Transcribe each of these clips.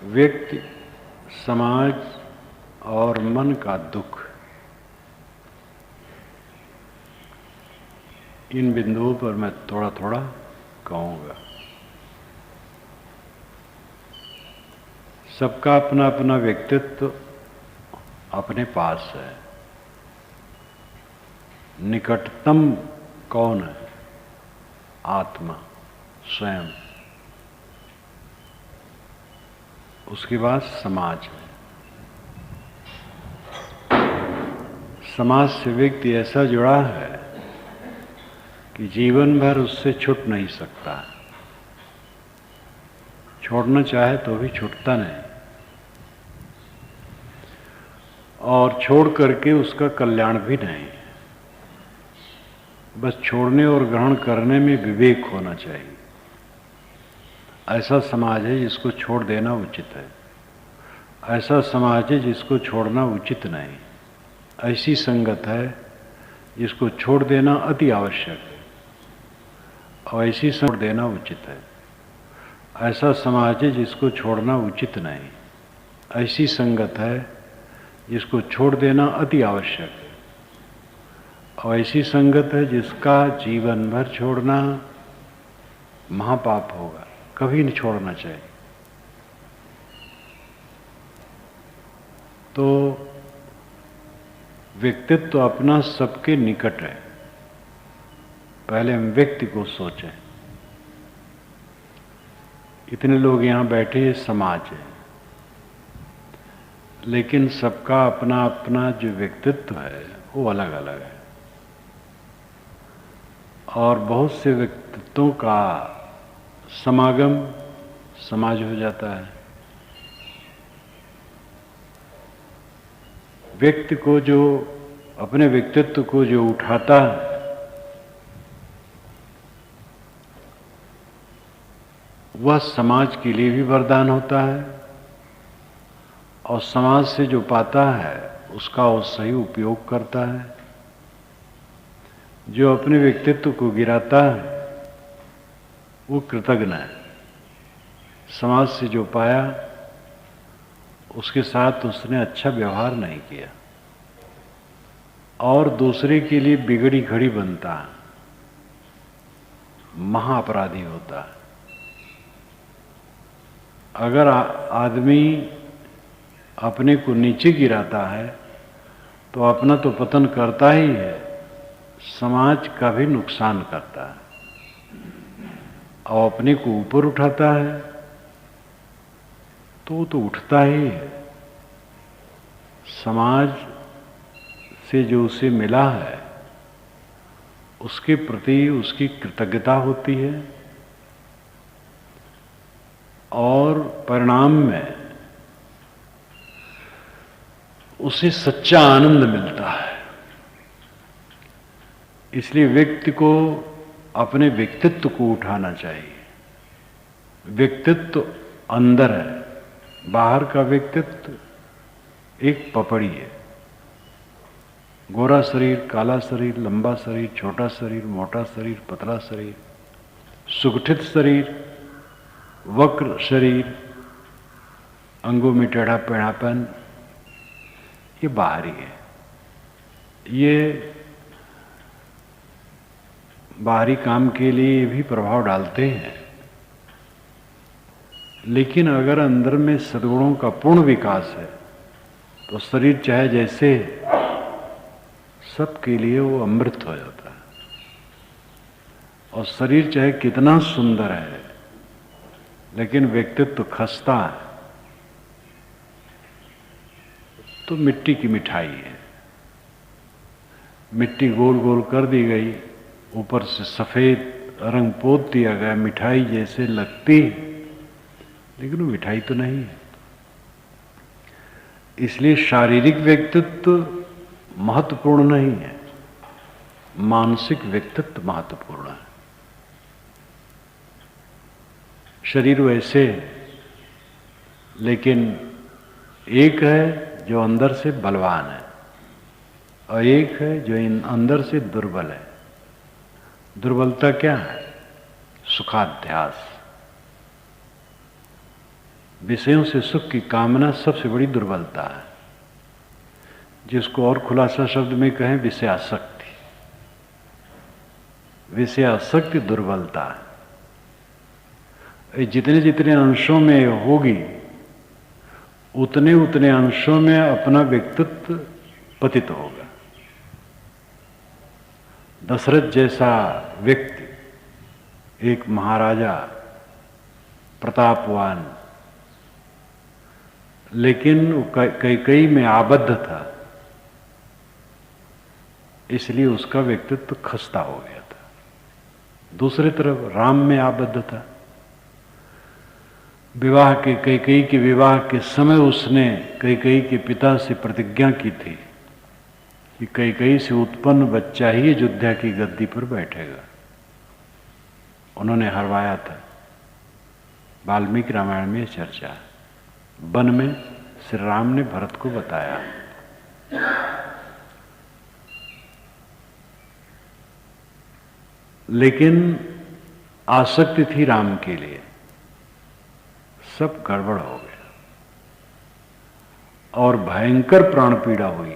व्यक्ति, समाज और मन का दुख, इन बिंदुओं पर मैं थोड़ा थोड़ा कहूँगा। सबका अपना अपना व्यक्तित्व अपने पास है। निकटतम कौन है? आत्मा स्वयं। उसके बाद समाज है। समाज से व्यक्ति ऐसा जुड़ा है कि जीवन भर उससे छूट नहीं सकता। छोड़ना चाहे तो भी छूटता नहीं, और छोड़ करके उसका कल्याण भी नहीं। बस छोड़ने और ग्रहण करने में विवेक होना चाहिए। ऐसा समाज है जिसको छोड़ देना उचित है, ऐसा समाज है जिसको छोड़ना उचित नहीं। ऐसी संगत है जिसको छोड़ देना अति आवश्यक है, और ऐसी छोड़ देना उचित है। ऐसा समाज है जिसको छोड़ना उचित नहीं। ऐसी संगत है जिसको छोड़ देना अति आवश्यक है, और ऐसी संगत है जिसका जीवन भर छोड़ना महापाप होगा। कभी नहीं छोड़ना चाहिए। तो व्यक्तित्व अपना सबके निकट है। पहले हम व्यक्ति को सोचें। इतने लोग यहाँ बैठे, समाज है, लेकिन सबका अपना अपना जो व्यक्तित्व है वो अलग अलग है। और बहुत से व्यक्तित्वों का समागम समाज हो जाता है। व्यक्ति को जो अपने व्यक्तित्व को जो उठाता है, वह समाज के लिए भी वरदान होता है, और समाज से जो पाता है उसका वो सही उपयोग करता है। जो अपने व्यक्तित्व को गिराता है वो कृतज्ञ है। समाज से जो पाया उसके साथ उसने अच्छा व्यवहार नहीं किया, और दूसरे के लिए बिगड़ी घड़ी बनता है, महाअपराधी होता है। अगर आदमी अपने को नीचे गिराता है तो अपना तो पतन करता ही है, समाज का भी नुकसान करता है। और अपने को ऊपर उठाता है तो उठता ही है। समाज से जो उसे मिला है उसके प्रति उसकी कृतज्ञता होती है, और परिणाम में उसे सच्चा आनंद मिलता है। इसलिए व्यक्ति को अपने व्यक्तित्व को उठाना चाहिए। व्यक्तित्व अंदर है, बाहर का व्यक्तित्व एक पपड़ी है। गोरा शरीर, काला शरीर, लंबा शरीर, छोटा शरीर, मोटा शरीर, पतला शरीर, सुगठित शरीर, वक्र शरीर, अंगों में टेढ़ा पेढ़ापन, ये बाहरी है। ये बाहरी काम के लिए भी प्रभाव डालते हैं, लेकिन अगर अंदर में सद्गुणों का पूर्ण विकास है तो शरीर चाहे जैसे सबके लिए वो अमृत हो जाता है। और शरीर चाहे कितना सुंदर है, लेकिन व्यक्तित्व खस्ता है तो मिट्टी की मिठाई है। मिट्टी गोल गोल कर दी गई, ऊपर से सफेद रंग पोत दिया गया, मिठाई जैसे लगती, लेकिन वो मिठाई तो नहीं है। इसलिए शारीरिक व्यक्तित्व महत्वपूर्ण नहीं है, मानसिक व्यक्तित्व महत्वपूर्ण है। शरीर वैसे है, लेकिन एक है जो अंदर से बलवान है, और एक है जो अंदर से दुर्बल है। दुर्बलता क्या है? सुखाध्यास। विषयों से सुख की कामना सबसे बड़ी दुर्बलता है, जिसको और खुलासा शब्द में कहें विषयासक्ति। विषयासक्ति दुर्बलता है। जितने जितने अंशों में होगी उतने उतने अंशों में अपना व्यक्तित्व पतित होगा। दशरथ जैसा व्यक्ति, एक महाराजा, प्रतापवान, लेकिन कैकेयी में आबद्ध था, इसलिए उसका व्यक्तित्व खस्ता हो गया था। दूसरी तरफ राम में आबद्ध था। विवाह के कैकेयी के विवाह के समय उसने कैकेयी के पिता से प्रतिज्ञा की थी कि कैकेयी से उत्पन्न बच्चा ही अयोध्या की गद्दी पर बैठेगा। उन्होंने हरवाया था। वाल्मीकि रामायण में चर्चा है। वन में श्री राम ने भरत को बताया। लेकिन आसक्ति थी राम के लिए, सब गड़बड़ हो गया और भयंकर प्राण पीड़ा हुई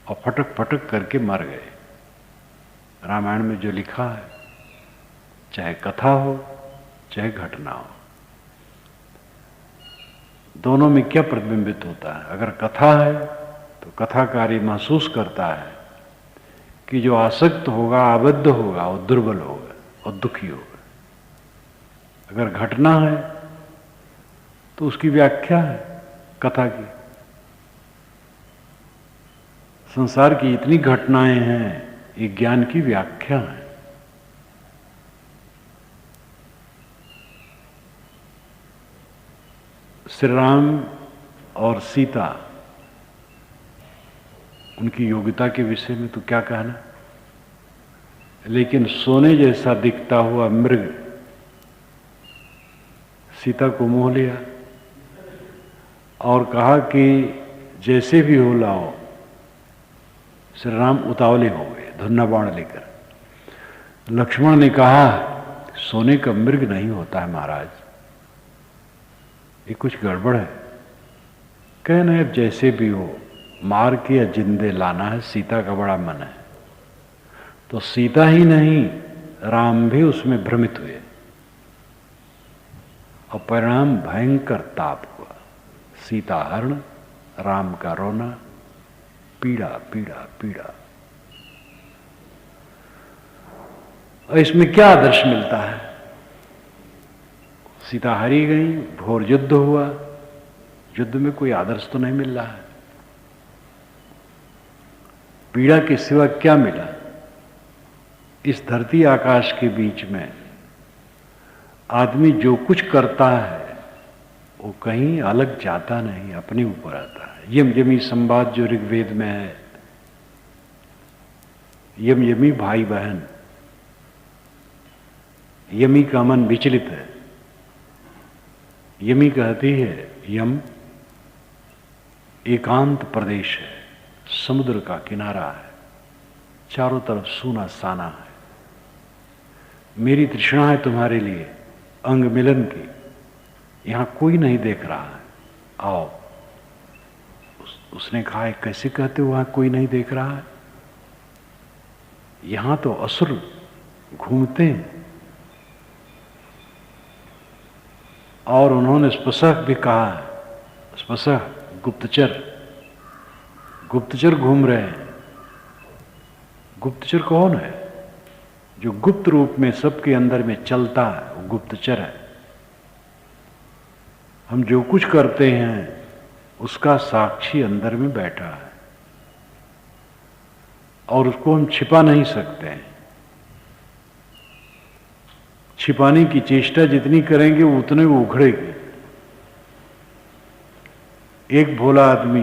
और फटक फटक करके मर गए। रामायण में जो लिखा है, चाहे कथा हो चाहे घटना हो, दोनों में क्या प्रतिबिंबित होता है? अगर कथा है तो कथाकारी महसूस करता है कि जो आसक्त होगा, आबद्ध होगा, वो दुर्बल होगा और दुखी होगा। अगर घटना है तो उसकी व्याख्या है कथा की। संसार की इतनी घटनाएं हैं, ये ज्ञान की व्याख्या है। श्री राम और सीता, उनकी योग्यता के विषय में तो क्या कहना, लेकिन सोने जैसा दिखता हुआ मृग सीता को मोह लिया और कहा कि जैसे भी हो लाओ। श्री राम उतावले हो गए धुन्ना बाण लेकर। लक्ष्मण ने कहा सोने का मृग नहीं होता है महाराज, ये कुछ गड़बड़ है। कहना अब जैसे भी हो, मार के या जिंदे लाना है, सीता का बड़ा मन है। तो सीता ही नहीं, राम भी उसमें भ्रमित हुए और परिणाम भयंकर ताप हुआ। सीता हरण, राम का रोना, पीड़ा पीड़ा पीड़ा। और इसमें क्या आदर्श मिलता है? सीता हरी गई, घोर युद्ध हुआ, युद्ध में कोई आदर्श तो नहीं मिल रहा है। पीड़ा के सिवा क्या मिला? इस धरती आकाश के बीच में आदमी जो कुछ करता है वो कहीं अलग जाता नहीं, अपने ऊपर आता है। यम यमी संवाद जो ऋग्वेद में है, यम यमी भाई बहन, यमी का मन विचलित है। यमी कहती है यम एकांत प्रदेश है, समुद्र का किनारा है, चारों तरफ सूना साना है। मेरी तृष्णा है तुम्हारे लिए अंग मिलन की, यहां कोई नहीं देख रहा है, आओ। उसने कहा कैसे कहते हो वहां कोई नहीं देख रहा है? यहां तो असुर घूमते हैं। और उन्होंने स्पष्ट भी कहा, स्पष्ट गुप्तचर, गुप्तचर घूम रहे हैं। गुप्तचर कौन है? जो गुप्त रूप में सबके अंदर में चलता है, वो गुप्तचर है। हम जो कुछ करते हैं उसका साक्षी अंदर में बैठा है और उसको हम छिपा नहीं सकते हैं। छिपाने की चेष्टा जितनी करेंगे उतने वो उखड़ेगी। एक भोला आदमी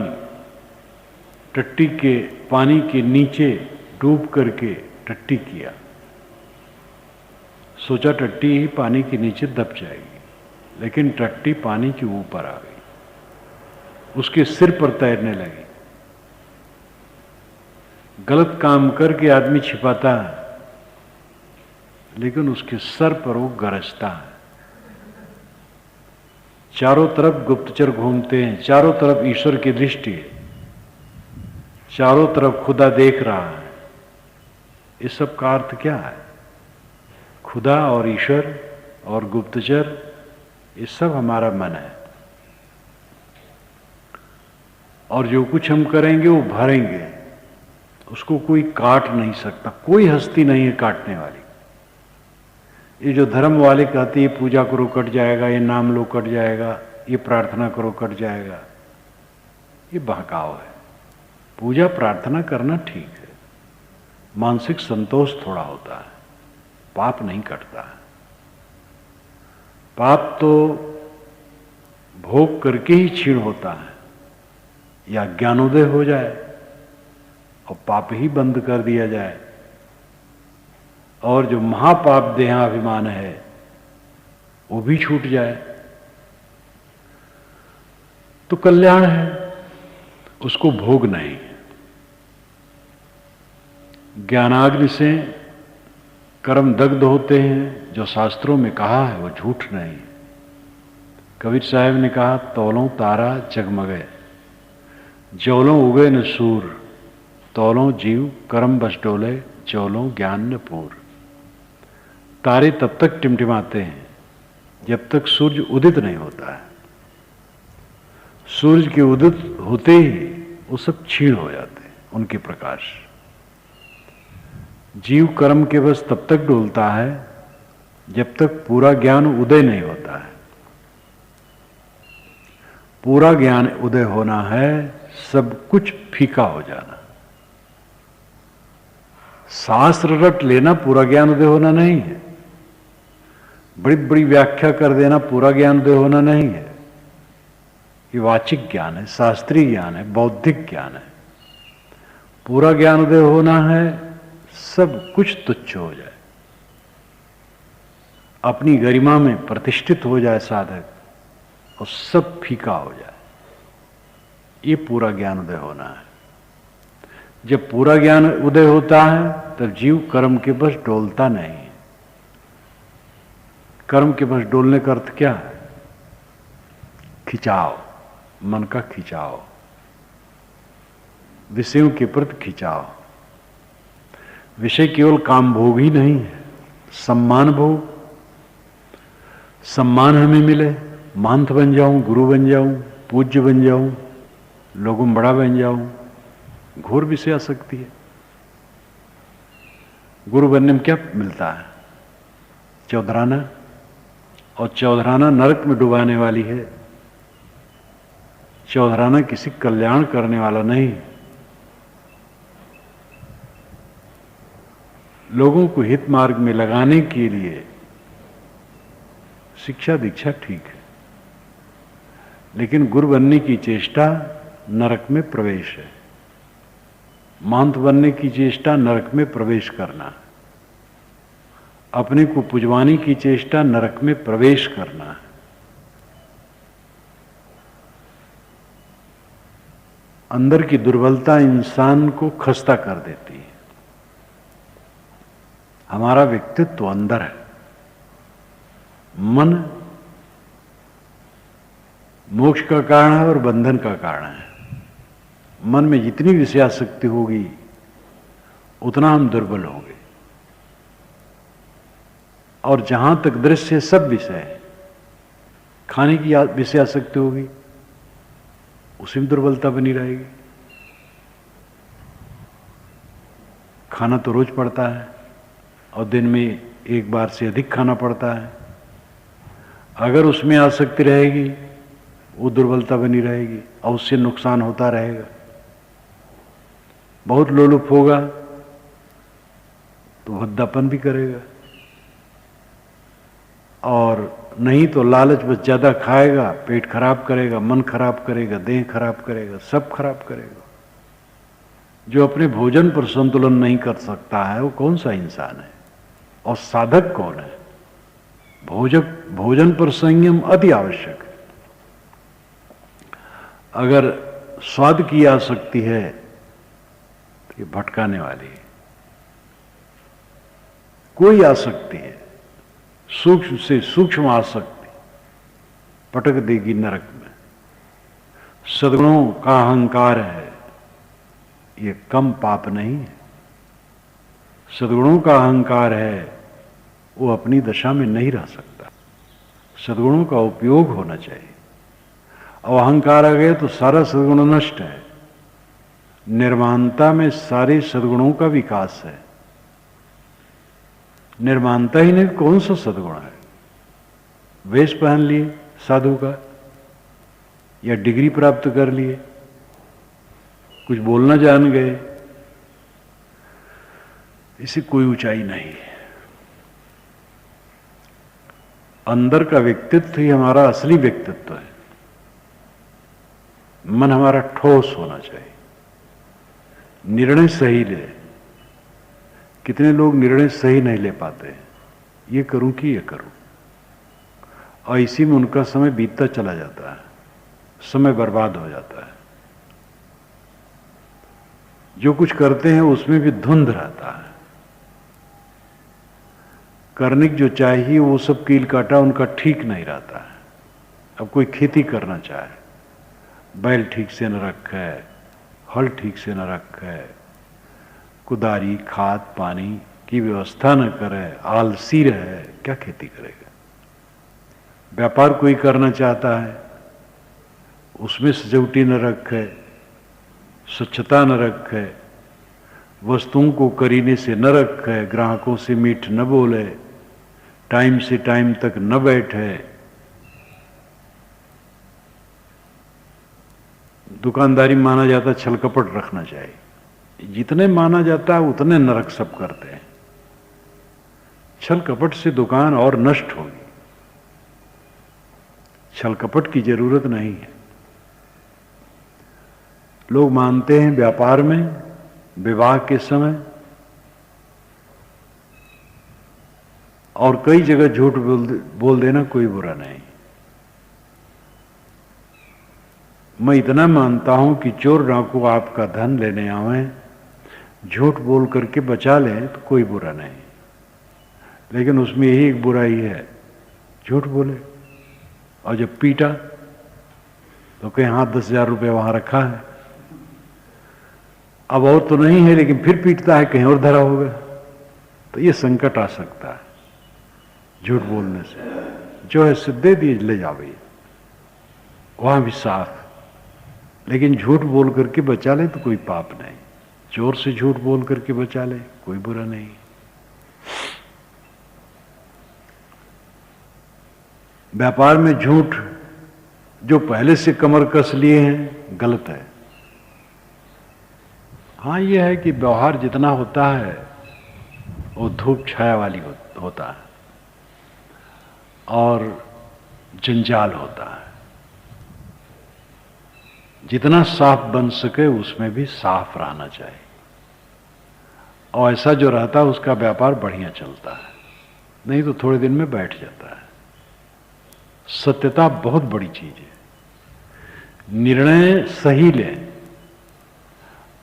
टट्टी के पानी के नीचे डूब करके टट्टी किया, सोचा टट्टी ही पानी के नीचे दब जाएगी, लेकिन टट्टी पानी के ऊपर आ गई, उसके सिर पर तैरने लगी। गलत काम करके आदमी छिपाता है, लेकिन उसके सर पर वो गरजता है। चारों तरफ गुप्तचर घूमते हैं, चारों तरफ ईश्वर की दृष्टि है, चारों तरफ खुदा देख रहा है। इस सब का अर्थ क्या है? खुदा और ईश्वर और गुप्तचर, ये सब हमारा मन है, और जो कुछ हम करेंगे वो भरेंगे, उसको कोई काट नहीं सकता, कोई हस्ती नहीं है काटने वाली। ये जो धर्म वाले कहते हैं पूजा करो कट जाएगा, ये नाम लो कट जाएगा, ये प्रार्थना करो कट जाएगा, ये बहकाव है। पूजा प्रार्थना करना ठीक है, मानसिक संतोष थोड़ा होता है, पाप नहीं कटता है। पाप तो भोग करके ही क्षीण होता है, या ज्ञानोदय हो जाए और पाप ही बंद कर दिया जाए, और जो महापाप देहाभिमान है वो भी छूट जाए तो कल्याण है, उसको भोग नहीं। ज्ञानाग्नि से कर्म दग्ध होते हैं, जो शास्त्रों में कहा है वो झूठ नहीं। कबीर साहब ने कहा, तौलों तारा जगमगे, ज्योलों उगे न सूर, तौलों जीव कर्म बस डोले, ज्योलों ज्ञान न पूर। तारे तब तक टिमटिमाते हैं जब तक सूर्य उदित नहीं होता है। सूर्य के उदित होते ही वो सब क्षीण हो जाते हैं, उनके प्रकाश। जीव कर्म के बस तब तक डोलता है जब तक पूरा ज्ञान उदय नहीं होता है। पूरा ज्ञान उदय होना है, सब कुछ फीका हो जाना। शास्त्र रट लेना पूरा ज्ञान उदय होना नहीं है, बड़ी बड़ी व्याख्या कर देना पूरा ज्ञान उदय होना नहीं है। ये वाचिक ज्ञान है, शास्त्रीय ज्ञान है, बौद्धिक ज्ञान है। पूरा ज्ञान उदय होना है, सब कुछ तुच्छ हो जाए, अपनी गरिमा में प्रतिष्ठित हो जाए साधक, और सब फीका हो जाए। ये पूरा ज्ञान उदय होना है। जब पूरा ज्ञान उदय होता है तब जीव कर्म के बस डोलता नहीं। कर्म के बस डोलने का अर्थ क्या है? खिंचाव, मन का खिंचाव, विषयों के प्रति खिंचाव। विषय केवल काम भोग ही नहीं है, सम्मान भोग। सम्मान हमें मिले, महंत बन जाऊं, गुरु बन जाऊं, पूज्य बन जाऊं, लोगों में बड़ा बन जाऊं, घोर विषय आ सकती है। गुरु बनने में क्या मिलता है? चौधराना, और चौधराना नरक में डुबाने वाली है। चौधराना किसी कल्याण करने वाला नहीं। लोगों को हित मार्ग में लगाने के लिए शिक्षा दीक्षा ठीक है, लेकिन गुरु बनने की चेष्टा नरक में प्रवेश है। महंत बनने की चेष्टा नरक में प्रवेश करना, अपने को पुजवाने की चेष्टा नरक में प्रवेश करना है। अंदर की दुर्बलता इंसान को खस्ता कर देती है। हमारा व्यक्तित्व तो अंदर है। मन मोक्ष का कारण है और बंधन का कारण है। मन में जितनी विषयासक्ति होगी उतना हम दुर्बल होंगे, और जहां तक दृश्य सब विषय है, खाने की विषयासक्ति होगी उसी में दुर्बलता बनी रहेगी। खाना तो रोज पड़ता है और दिन में एक बार से अधिक खाना पड़ता है। अगर उसमें आसक्ति रहेगी वो दुर्बलता बनी रहेगी और उससे नुकसान होता रहेगा। बहुत लोलुप होगा तो भद्दापन भी करेगा, और नहीं तो लालच बस ज्यादा खाएगा, पेट खराब करेगा, मन खराब करेगा, देह खराब करेगा, सब खराब करेगा। जो अपने भोजन पर संतुलन नहीं कर सकता है वो कौन सा इंसान है? और साधक कौन है? भोजन पर संयम अति आवश्यक है। अगर स्वाद की आसक्ति है तो ये भटकाने वाली है। कोई आसक्ति है, सूक्ष्म से सूक्ष्म आसक्ति, पटक देगी नरक में। सद्गुणों का अहंकार है, ये कम पाप नहीं है। सद्गुणों का अहंकार है, वो अपनी दशा में नहीं रह सकता। सद्गुणों का उपयोग होना चाहिए। और अहंकार आ गए तो सारा सद्गुण नष्ट है। निर्माणता में सारे सद्गुणों का विकास है। निर्माणता ही नहीं, कौन सा सद्गुण है? वेश पहन लिए साधु का, या डिग्री प्राप्त कर लिए, कुछ बोलना जान गए, इसे कोई ऊंचाई नहीं है। अंदर का व्यक्तित्व ही हमारा असली व्यक्तित्व है। मन हमारा ठोस होना चाहिए, निर्णय सही ले। कितने लोग निर्णय सही नहीं ले पाते, ये करूं कि ये करूं, और इसी में उनका समय बीतता चला जाता है, समय बर्बाद हो जाता है। जो कुछ करते हैं उसमें भी धुंध रहता है। करने की जो चाहिए वो सब कील काटा उनका ठीक नहीं रहता है। अब कोई खेती करना चाहे, बैल ठीक से न रखे, हल ठीक से न रखे, कुदारी खाद पानी की व्यवस्था न करे, आलसी रहे, क्या खेती करेगा? व्यापार कोई करना चाहता है, उसमें सजौटी न रखे, स्वच्छता न रखे, वस्तुओं को करीने से न रखे, ग्राहकों से मीठ न बोले, टाइम से टाइम तक न बैठे, दुकानदारी माना जाता छल कपट रखना चाहिए। जितने माना जाता है उतने नरक सब करते हैं। छल कपट से दुकान और नष्ट होगी। छल कपट की जरूरत नहीं है। लोग मानते हैं व्यापार में विवाह के समय और कई जगह झूठ बोल देना कोई बुरा नहीं। मैं इतना मानता हूं कि चोर डाकू आपका धन लेने आवे, झूठ बोल करके बचा लें तो कोई बुरा नहीं, लेकिन उसमें यही एक बुराई है, झूठ बोले और जब पीटा तो कहीं हाथ 10,000 रुपये वहां रखा है, अब और तो नहीं है लेकिन फिर पीटता है, कहीं और धरा होगा, तो ये संकट आ सकता है झूठ बोलने से। जो है सिद्धे दिए ले जा भैया, वहां भी साफ, लेकिन झूठ बोल करके बचा ले तो कोई पाप नहीं। चोर से झूठ बोल करके बचा ले कोई बुरा नहीं। व्यापार में झूठ जो पहले से कमर कस लिए हैं गलत है। हाँ, यह है कि व्यवहार जितना होता है वो धूप छाया वाली होता है और जंजाल होता है। जितना साफ बन सके उसमें भी साफ रहना चाहिए, और ऐसा जो रहता है उसका व्यापार बढ़िया चलता है, नहीं तो थोड़े दिन में बैठ जाता है। सत्यता बहुत बड़ी चीज है। निर्णय सही लें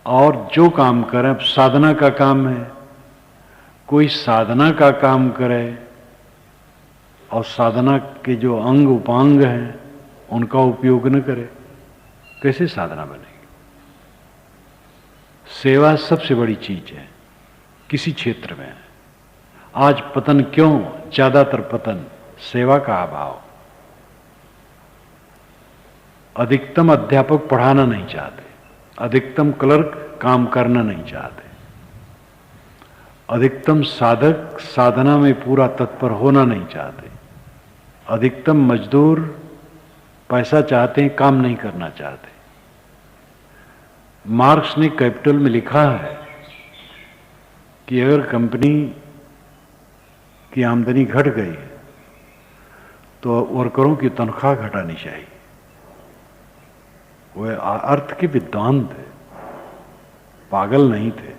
और जो काम करें, साधना का काम है, कोई साधना का काम करे और साधना के जो अंग उपांग हैं उनका उपयोग न करे, कैसे साधना बनेगी? सेवा सबसे बड़ी चीज है किसी क्षेत्र में। आज पतन क्यों? ज्यादातर पतन सेवा का अभाव। अधिकतम अध्यापक पढ़ाना नहीं चाहते, अधिकतम क्लर्क काम करना नहीं चाहते, अधिकतम साधक साधना में पूरा तत्पर होना नहीं चाहते, अधिकतम मजदूर पैसा चाहते हैं, काम नहीं करना चाहते। मार्क्स ने कैपिटल में लिखा है कि अगर कंपनी की आमदनी घट गई तो वर्करों की तनख्वाह घटानी चाहिए। वे अर्थ के विद्वान थे, पागल नहीं थे।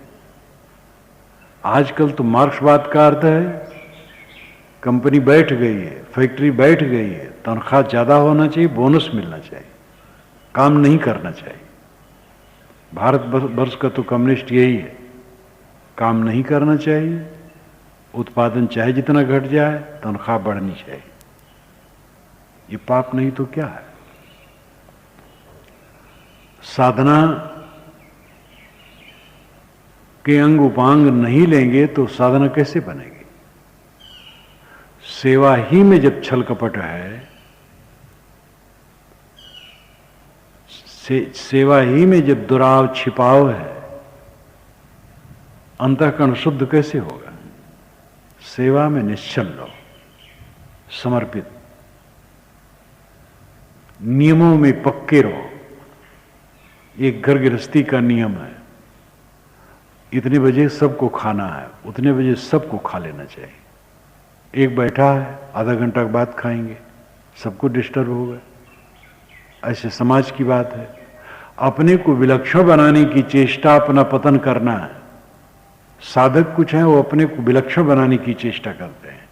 आजकल तो मार्क्सवाद का अर्थ है कंपनी बैठ गई है, फैक्ट्री बैठ गई है, तनख्वाह ज्यादा होना चाहिए, बोनस मिलना चाहिए, काम नहीं करना चाहिए। भारत वर्ष का तो कम्युनिस्ट यही है, काम नहीं करना चाहिए, उत्पादन चाहे जितना घट जाए, तनख्वाह बढ़नी चाहिए। ये पाप नहीं तो क्या है? साधना के अंग उपांग नहीं लेंगे तो साधना कैसे बनेगी? सेवा ही में जब छल कपट है, सेवा ही में जब दुराव छिपाव है, अंतःकरण शुद्ध कैसे होगा? सेवा में निश्चल रहो, समर्पित, नियमों में पक्के रहो। एक घर गृहस्थी का नियम है, इतने बजे सबको खाना है, उतने बजे सबको खा लेना चाहिए। एक बैठा है, आधा घंटा के बाद खाएंगे, सबको डिस्टर्ब होगा। ऐसे समाज की बात है। अपने को विलक्षण बनाने की चेष्टा, अपना पतन करना है। साधक कुछ हैं वो अपने को विलक्षण बनाने की चेष्टा करते हैं,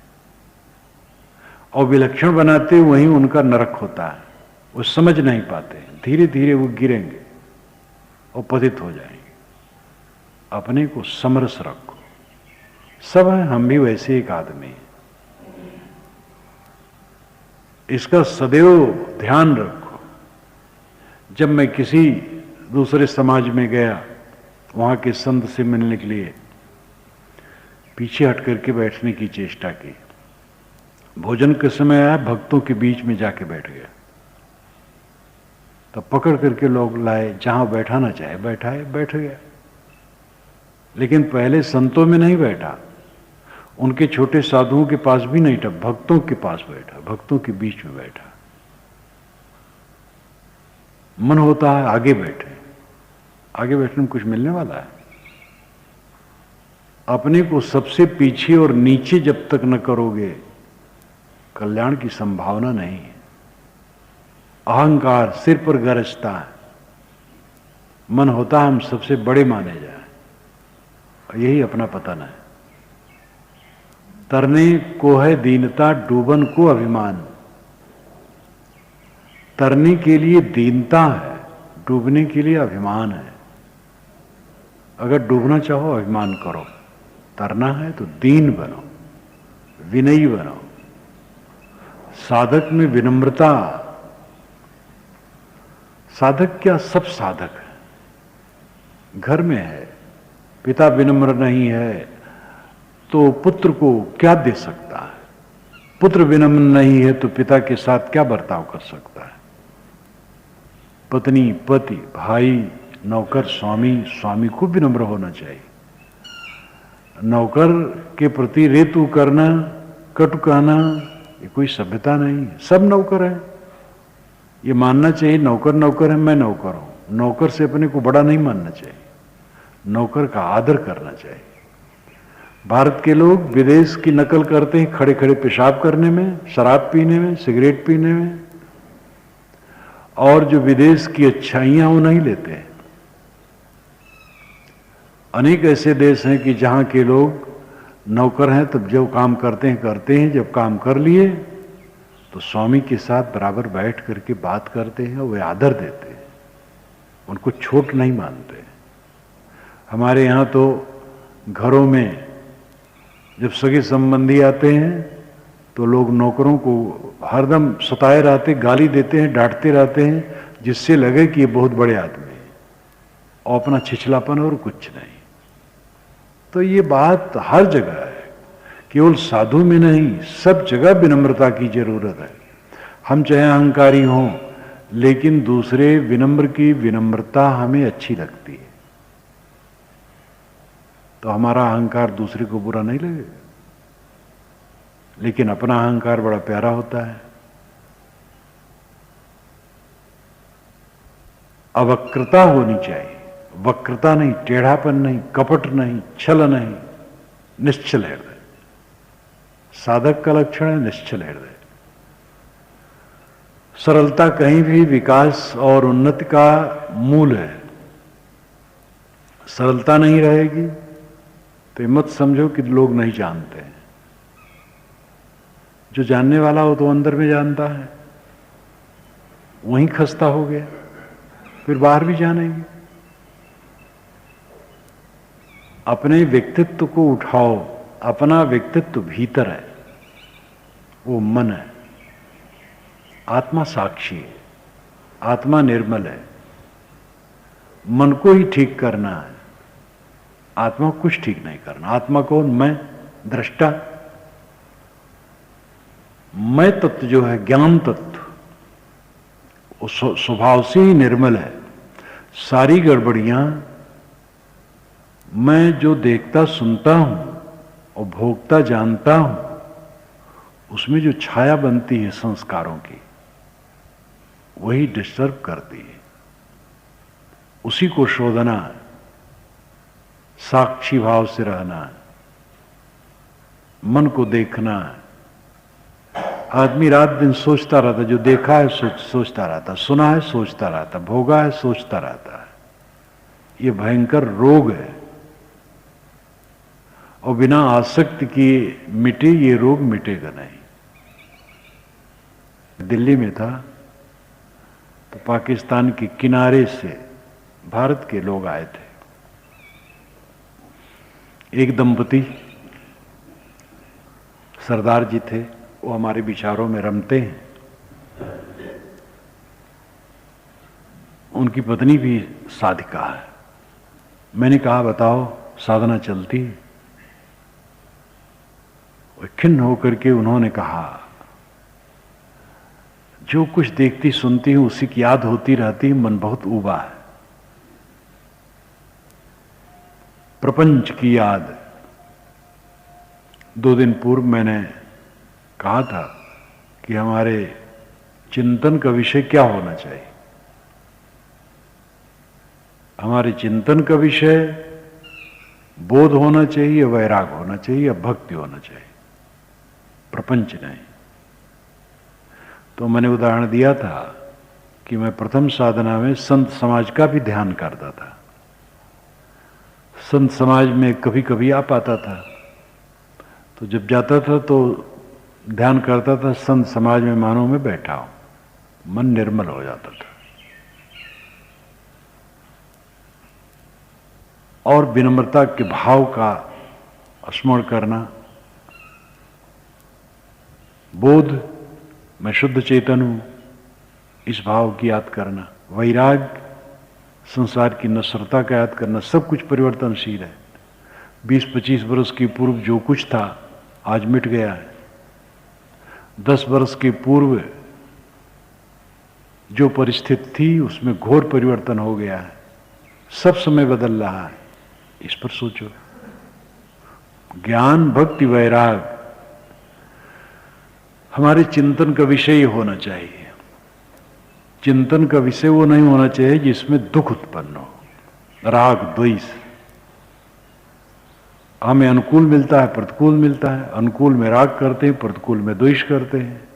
और विलक्षण बनाते वहीं उनका नरक होता है। वो समझ नहीं पाते, धीरे धीरे वो गिरेंगे और पतित हो जाएंगे। अपने को समरस रखो। सब है, हम भी वैसे एक आदमी हैं। इसका सदैव ध्यान रखो। जब मैं किसी दूसरे समाज में गया, वहां के संत से मिलने के लिए पीछे हट करके बैठने की चेष्टा की। भोजन के समय आया, भक्तों के बीच में जाके बैठ गया। तब पकड़ करके लोग लाए, जहां बैठाना चाहे बैठाए, बैठ गया। लेकिन पहले संतों में नहीं बैठा, उनके छोटे साधुओं के पास भी नहीं था, भक्तों के पास बैठा, भक्तों के बीच में बैठा। मन होता है आगे बैठे, आगे बैठने में कुछ मिलने वाला है? अपने को सबसे पीछे और नीचे जब तक न करोगे, कल्याण की संभावना नहीं है। अहंकार सिर पर गरजता है, मन होता है हम सबसे बड़े माने जाए, यही अपना पतन है। तरने को है दीनता, डूबन को अभिमान। तरने के लिए दीनता है, डूबने के लिए अभिमान है। अगर डूबना चाहो अभिमान करो, तरना है तो दीन बनो, विनयी बनो। साधक में विनम्रता। साधक क्या, सब साधक है। घर में है, पिता विनम्र नहीं है तो पुत्र को क्या दे सकता है? पुत्र विनम्र नहीं है तो पिता के साथ क्या बर्ताव कर सकता है? पत्नी, पति, भाई, नौकर, स्वामी, स्वामी को विनम्र होना चाहिए। नौकर के प्रति रेतु करना, कटु कहना, ये कोई सभ्यता नहीं है। सब नौकर है, ये मानना चाहिए नौकर नौकर है, मैं नौकर हूं। नौकर से अपने को बड़ा नहीं मानना चाहिए, नौकर का आदर करना चाहिए। भारत के लोग विदेश की नकल करते हैं, खड़े खड़े पेशाब करने में, शराब पीने में, सिगरेट पीने में, और जो विदेश की अच्छाइयां वो नहीं लेते हैं। अनेक ऐसे देश हैं कि जहां के लोग नौकर हैं, तब जो काम करते हैं, जब काम कर लिए तो स्वामी के साथ बराबर बैठ करके बात करते हैं, वे आदर देते हैं, उनको छोट नहीं मानते। हमारे यहाँ तो घरों में जब सगे संबंधी आते हैं तो लोग नौकरों को हरदम सताए रहते, गाली देते हैं, डांटते रहते हैं, जिससे लगे कि ये बहुत बड़े आदमी हैं, और अपना छिछलापन और कुछ नहीं। तो ये बात हर जगह है, केवल साधु में नहीं, सब जगह विनम्रता की जरूरत है। हम चाहे अहंकारी हों, लेकिन दूसरे विनम्र की विनम्रता हमें अच्छी लगती है, तो हमारा अहंकार दूसरे को बुरा नहीं लगेगा। लेकिन अपना अहंकार बड़ा प्यारा होता है। अवक्रता होनी चाहिए, वक्रता नहीं, टेढ़ापन नहीं, कपट नहीं, छल नहीं, निश्चल हृदय। साधक का लक्षण है निश्चल हृदय। सरलता कहीं भी विकास और उन्नति का मूल है। सरलता नहीं रहेगी तो मत समझो कि लोग नहीं जानते हैं। जो जानने वाला हो तो अंदर में जानता है, वहीं खस्ता हो गया, फिर बाहर भी जानेंगे। अपने व्यक्तित्व को उठाओ। अपना व्यक्तित्व भीतर है, वो मन है। आत्मा साक्षी है, आत्मा निर्मल है। मन को ही ठीक करना है, आत्मा को कुछ ठीक नहीं करना। आत्मा कौन? मैं, दृष्टा। मैं तत्व जो है, ज्ञान तत्व, वो स्वभाव से ही निर्मल है। सारी गड़बड़ियां मैं जो देखता सुनता हूं और भोगता जानता हूं, उसमें जो छाया बनती है संस्कारों की, वही डिस्टर्ब करती है। उसी को शोधना है, साक्षी भाव से रहना है, मन को देखना है। आदमी रात दिन सोचता रहता, जो देखा है सोचता रहता, सुना है सोचता रहता, भोगा है सोचता रहता है। ये भयंकर रोग है, और बिना आसक्ति किए मिटे ये रोग मिटेगा नहीं। दिल्ली में था तो पाकिस्तान के किनारे से भारत के लोग आए थे। एक दंपति सरदार जी थे, वो हमारे विचारों में रमते हैं। उनकी पत्नी भी साधिका है। मैंने कहा बताओ साधना चलती है? खिन्न होकर के उन्होंने कहा जो कुछ देखती सुनती हूं उसी की याद होती रहती, मन बहुत ऊबा है। प्रपंच की याद। 2 दिन पूर्व मैंने कहा था कि हमारे चिंतन का विषय क्या होना चाहिए। हमारे चिंतन का विषय बोध होना चाहिए, वैराग होना चाहिए, भक्ति होना चाहिए, प्रपंच नहीं। तो मैंने उदाहरण दिया था कि मैं प्रथम साधना में संत समाज का भी ध्यान करता था। संत समाज में कभी कभी आ पाता था, तो जब जाता था तो ध्यान करता था, संत समाज में मानो में बैठा हूं, मन निर्मल हो जाता था। और विनम्रता के भाव का स्मरण करना, बोध मैं शुद्ध चेतन हूं, इस भाव की याद करना, वैराग संसार की नश्वरता का याद करना। सब कुछ परिवर्तनशील है। 20-25 वर्ष की पूर्व जो कुछ था आज मिट गया है। 10 वर्ष के पूर्व जो परिस्थिति थी उसमें घोर परिवर्तन हो गया है। सब समय बदल रहा है, इस पर सोचो। ज्ञान भक्ति वैराग हमारे चिंतन का विषय ही होना चाहिए। चिंतन का विषय वो नहीं होना चाहिए जिसमें दुख उत्पन्न हो, राग द्वेष। हमें अनुकूल मिलता है, प्रतिकूल मिलता है, अनुकूल में राग करते हैं, प्रतिकूल में द्वेष करते हैं।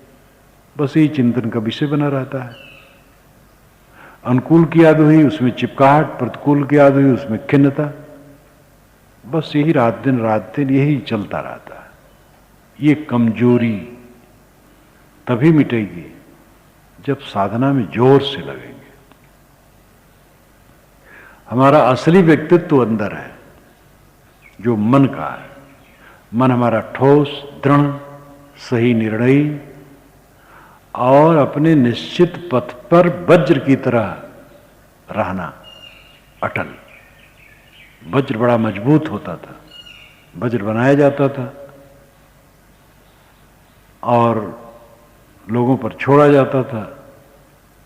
बस यही चिंतन का विषय बना रहता है। अनुकूल की याद हुई उसमें चिपकाहट, प्रतिकूल की याद हुई उसमें खिन्नता। बस यही रात दिन यही चलता रहता है। ये कमजोरी तभी मिटेगी जब साधना में जोर से लगेंगे। हमारा असली व्यक्तित्व अंदर है, जो मन का है। मन हमारा ठोस, दृढ़, सही निर्णयी और अपने निश्चित पथ पर वज्र की तरह रहना, अटल। वज्र बड़ा मजबूत होता था, वज्र बनाया जाता था और लोगों पर छोड़ा जाता था।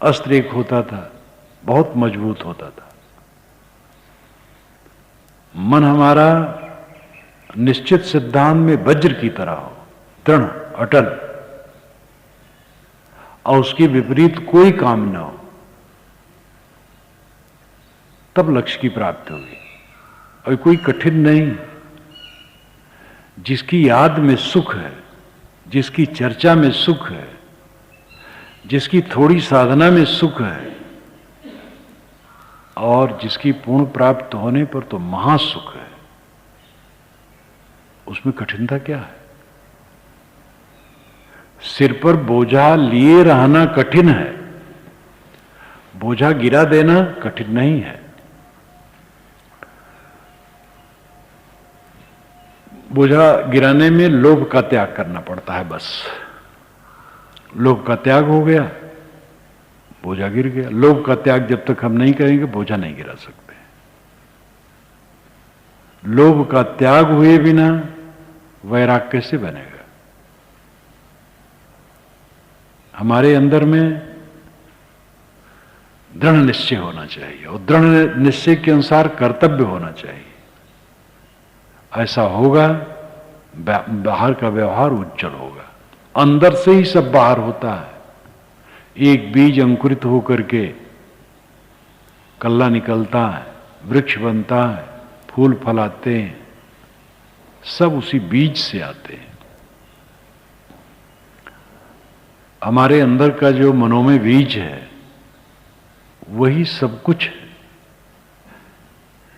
अस्त्र एक होता था, बहुत मजबूत होता था। मन हमारा निश्चित सिद्धांत में वज्र की तरह हो, दृढ़, अटल, और उसके विपरीत कोई काम न हो, तब लक्ष्य की प्राप्ति होगी। और कोई कठिन नहीं। जिसकी याद में सुख है, जिसकी चर्चा में सुख है, जिसकी थोड़ी साधना में सुख है, और जिसकी पूर्ण प्राप्त होने पर तो महासुख है, उसमें कठिनता क्या है? सिर पर बोझा लिए रहना कठिन है, बोझा गिरा देना कठिन नहीं है। बोझा गिराने में लोभ का त्याग करना पड़ता है बस। लोभ का त्याग हो गया, बोझा गिर गया। लोभ का त्याग जब तक हम नहीं करेंगे बोझा नहीं गिरा सकते। लोभ का त्याग हुए बिना वैराग कैसे बनेगा? हमारे अंदर में दृढ़ निश्चय होना चाहिए और दृढ़ निश्चय के अनुसार कर्तव्य होना चाहिए। ऐसा होगा, बाहर का व्यवहार उज्जवल होगा। अंदर से ही सब बाहर होता है। एक बीज अंकुरित होकर के कल्ला निकलता है, वृक्ष बनता है, फूल फल आते हैं, सब उसी बीज से आते हैं। हमारे अंदर का जो मनोमय बीज है वही सब कुछ है।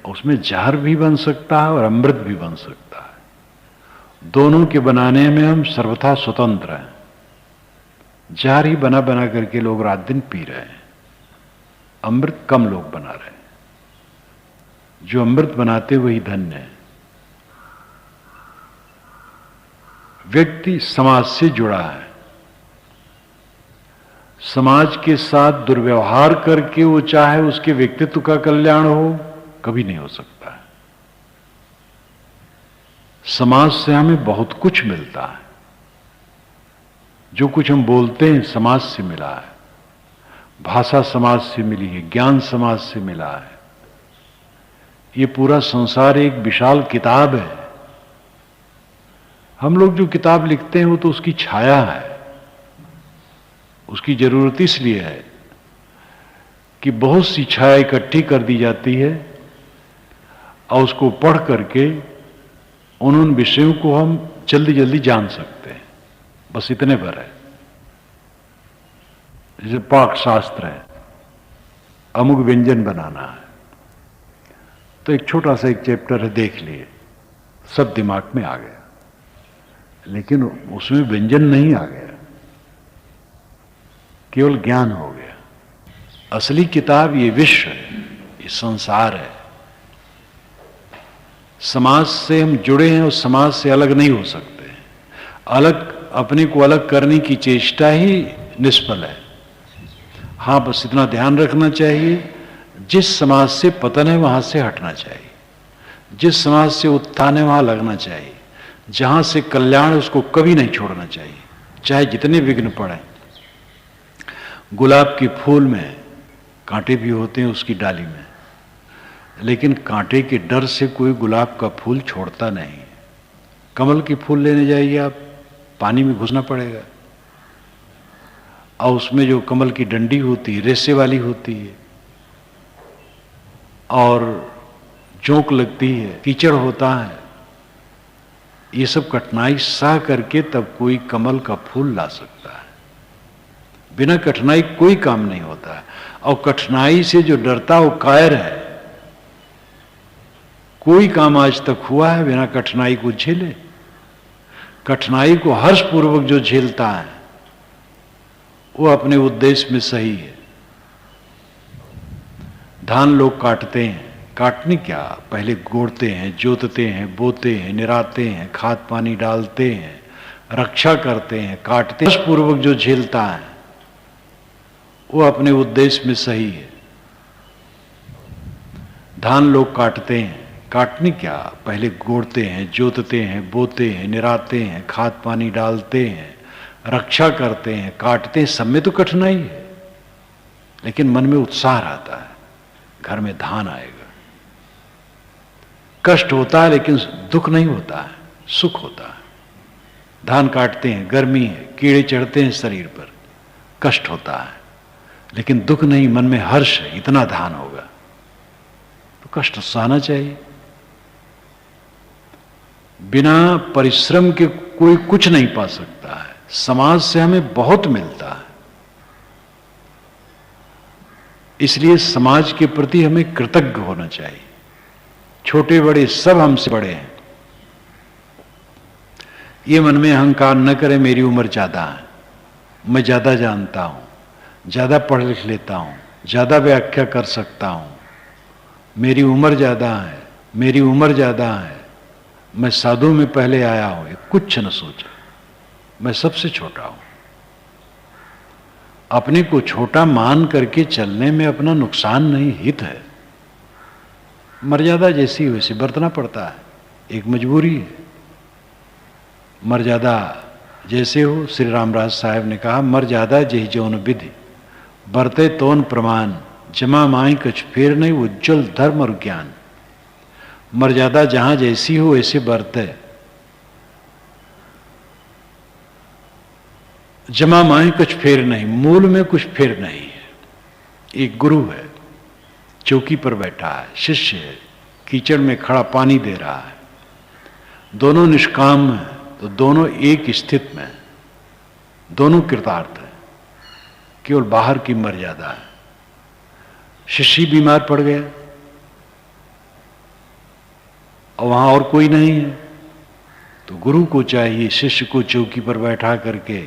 उसमें जहर भी बन सकता है और अमृत भी बन सकता है। दोनों के बनाने में हम सर्वथा स्वतंत्र हैं। जहर ही बना बना करके लोग रात दिन पी रहे हैं, अमृत कम लोग बना रहे हैं। जो अमृत बनाते वही धन्य है। व्यक्ति समाज से जुड़ा है, समाज के साथ दुर्व्यवहार करके वो चाहे उसके व्यक्तित्व का कल्याण हो, कभी नहीं हो सकता है। समाज से हमें बहुत कुछ मिलता है। जो कुछ हम बोलते हैं समाज से मिला है, भाषा समाज से मिली है, ज्ञान समाज से मिला है। ये पूरा संसार एक विशाल किताब है। हम लोग जो किताब लिखते हैं वो तो उसकी छाया है। उसकी जरूरत इसलिए है कि बहुत सी छाया इकट्ठी कर दी जाती है और उसको पढ़ करके उन विषयों को हम जल्दी जल्दी जान सकते हैं। बस इतने पर है। जैसे पाक शास्त्र है, अमुक व्यंजन बनाना है, तो एक छोटा सा एक चैप्टर है, देख लिए, सब दिमाग में आ गया। लेकिन उसमें व्यंजन नहीं आ गया, केवल ज्ञान हो गया। असली किताब ये विश्व है, ये संसार है। समाज से हम जुड़े हैं और समाज से अलग नहीं हो सकते। अलग, अपने को अलग करने की चेष्टा ही निष्फल है। हाँ, बस इतना ध्यान रखना चाहिए, जिस समाज से पतन है वहां से हटना चाहिए, जिस समाज से उत्थान है वहां लगना चाहिए, जहां से कल्याण उसको कभी नहीं छोड़ना चाहिए, चाहे जितने विघ्न पड़े। गुलाब के फूल में कांटे भी होते हैं उसकी डाली में, लेकिन कांटे के डर से कोई गुलाब का फूल छोड़ता नहीं। कमल के फूल लेने जाइए आप, पानी में घुसना पड़ेगा, और उसमें जो कमल की डंडी होती है रेशे वाली होती है, और जोंक लगती है, कीचड़ होता है। ये सब कठिनाई सह करके तब कोई कमल का फूल ला सकता है। बिना कठिनाई कोई काम नहीं होता है। और कठिनाई से जो डरता वो कायर है। कोई काम आज तक हुआ है बिना कठिनाई को झेले? कठिनाई को हर्षपूर्वक जो झेलता है वो अपने उद्देश्य में सही है। धान लोग काटते हैं, काटने क्या, पहले गोड़ते हैं, जोतते हैं, बोते हैं, निराते हैं, खाद पानी डालते हैं, रक्षा करते हैं, काटते हैं। हर्षपूर्वक जो झेलता है वो अपने उद्देश्य में सही है। धान लोग काटते हैं, काटने क्या, पहले गोड़ते हैं, जोतते हैं, बोते हैं, निराते हैं, खाद पानी डालते हैं, रक्षा करते हैं, काटते हैं। सब में तो कठिनाई है, लेकिन मन में उत्साह आता है, घर में धान आएगा। कष्ट होता है लेकिन दुख नहीं होता है, सुख होता है। धान काटते हैं, गर्मी है, कीड़े चढ़ते हैं शरीर पर, कष्ट होता है, लेकिन दुख नहीं, मन में हर्ष है, इतना धान होगा। तो कष्ट सहना चाहिए। बिना परिश्रम के कोई कुछ नहीं पा सकता है। समाज से हमें बहुत मिलता है, इसलिए समाज के प्रति हमें कृतज्ञ होना चाहिए। छोटे बड़े सब हमसे बड़े हैं। ये मन में अहंकार न करें, मेरी उम्र ज्यादा है, मैं ज्यादा जानता हूं, ज्यादा पढ़ लिख लेता हूं, ज्यादा व्याख्या कर सकता हूं, मेरी उम्र ज्यादा है, मेरी उम्र ज्यादा है, मैं साधु में पहले आया हूं। कुछ न सोचा, मैं सबसे छोटा हूं। अपने को छोटा मान करके चलने में अपना नुकसान नहीं, हित है। मर्यादा जैसी वैसे बरतना पड़ता है, एक मजबूरी है। मर्यादा जैसे हो, श्री रामराज साहब ने कहा, मर्यादा जही जौन विधि बरते तोन प्रमाण, जमा माई कछ फेर नहीं उज्जवल धर्म और ज्ञान। मर्यादा जहां जैसी हो वैसे बरते, जमा माई कुछ फेर नहीं, मूल में कुछ फेर नहीं है। एक गुरु है, चौकी पर बैठा है, शिष्य है, कीचड़ में खड़ा पानी दे रहा है, दोनों निष्काम हैं, तो दोनों एक स्थिति में, दोनों कृतार्थ है। केवल बाहर की मर्यादा है। शिष्य बीमार पड़ गया और वहां और कोई नहीं है, तो गुरु को चाहिए शिष्य को चौकी पर बैठा करके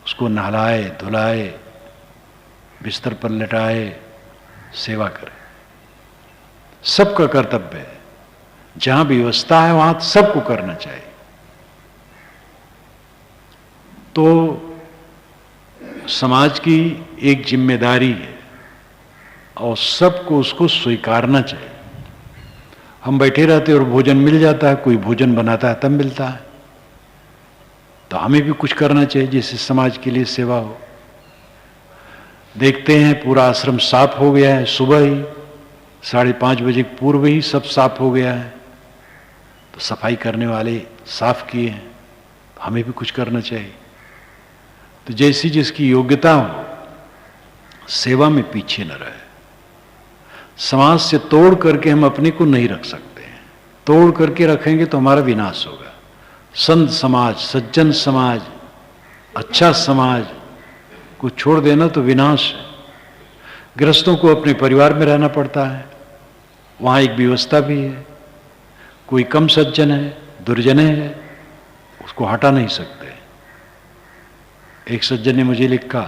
उसको नहलाए धुलाए, बिस्तर पर लेटाए, सेवा करे। सबका कर्तव्य है, जहां भी व्यवस्था है वहां सबको करना चाहिए। तो समाज की एक जिम्मेदारी है और सबको उसको स्वीकारना चाहिए। हम बैठे रहते और भोजन मिल जाता है, कोई भोजन बनाता है तब मिलता है, तो हमें भी कुछ करना चाहिए जिससे समाज के लिए सेवा हो। देखते हैं पूरा आश्रम साफ हो गया है, सुबह ही 5:30 बजे पूर्व ही सब साफ हो गया है, तो सफाई करने वाले साफ किए हैं, तो हमें भी कुछ करना चाहिए। तो जैसी जिसकी योग्यता हो, सेवा में पीछे न रहे। समाज से तोड़ करके हम अपने को नहीं रख सकते हैं, तोड़ करके रखेंगे तो हमारा विनाश होगा। संत समाज, सज्जन समाज, अच्छा समाज को छोड़ देना तो विनाश है। गृहस्थों को अपने परिवार में रहना पड़ता है, वहां एक व्यवस्था भी है। कोई कम सज्जन है, दुर्जन है, उसको हटा नहीं सकते। एक सज्जन ने मुझे लिखा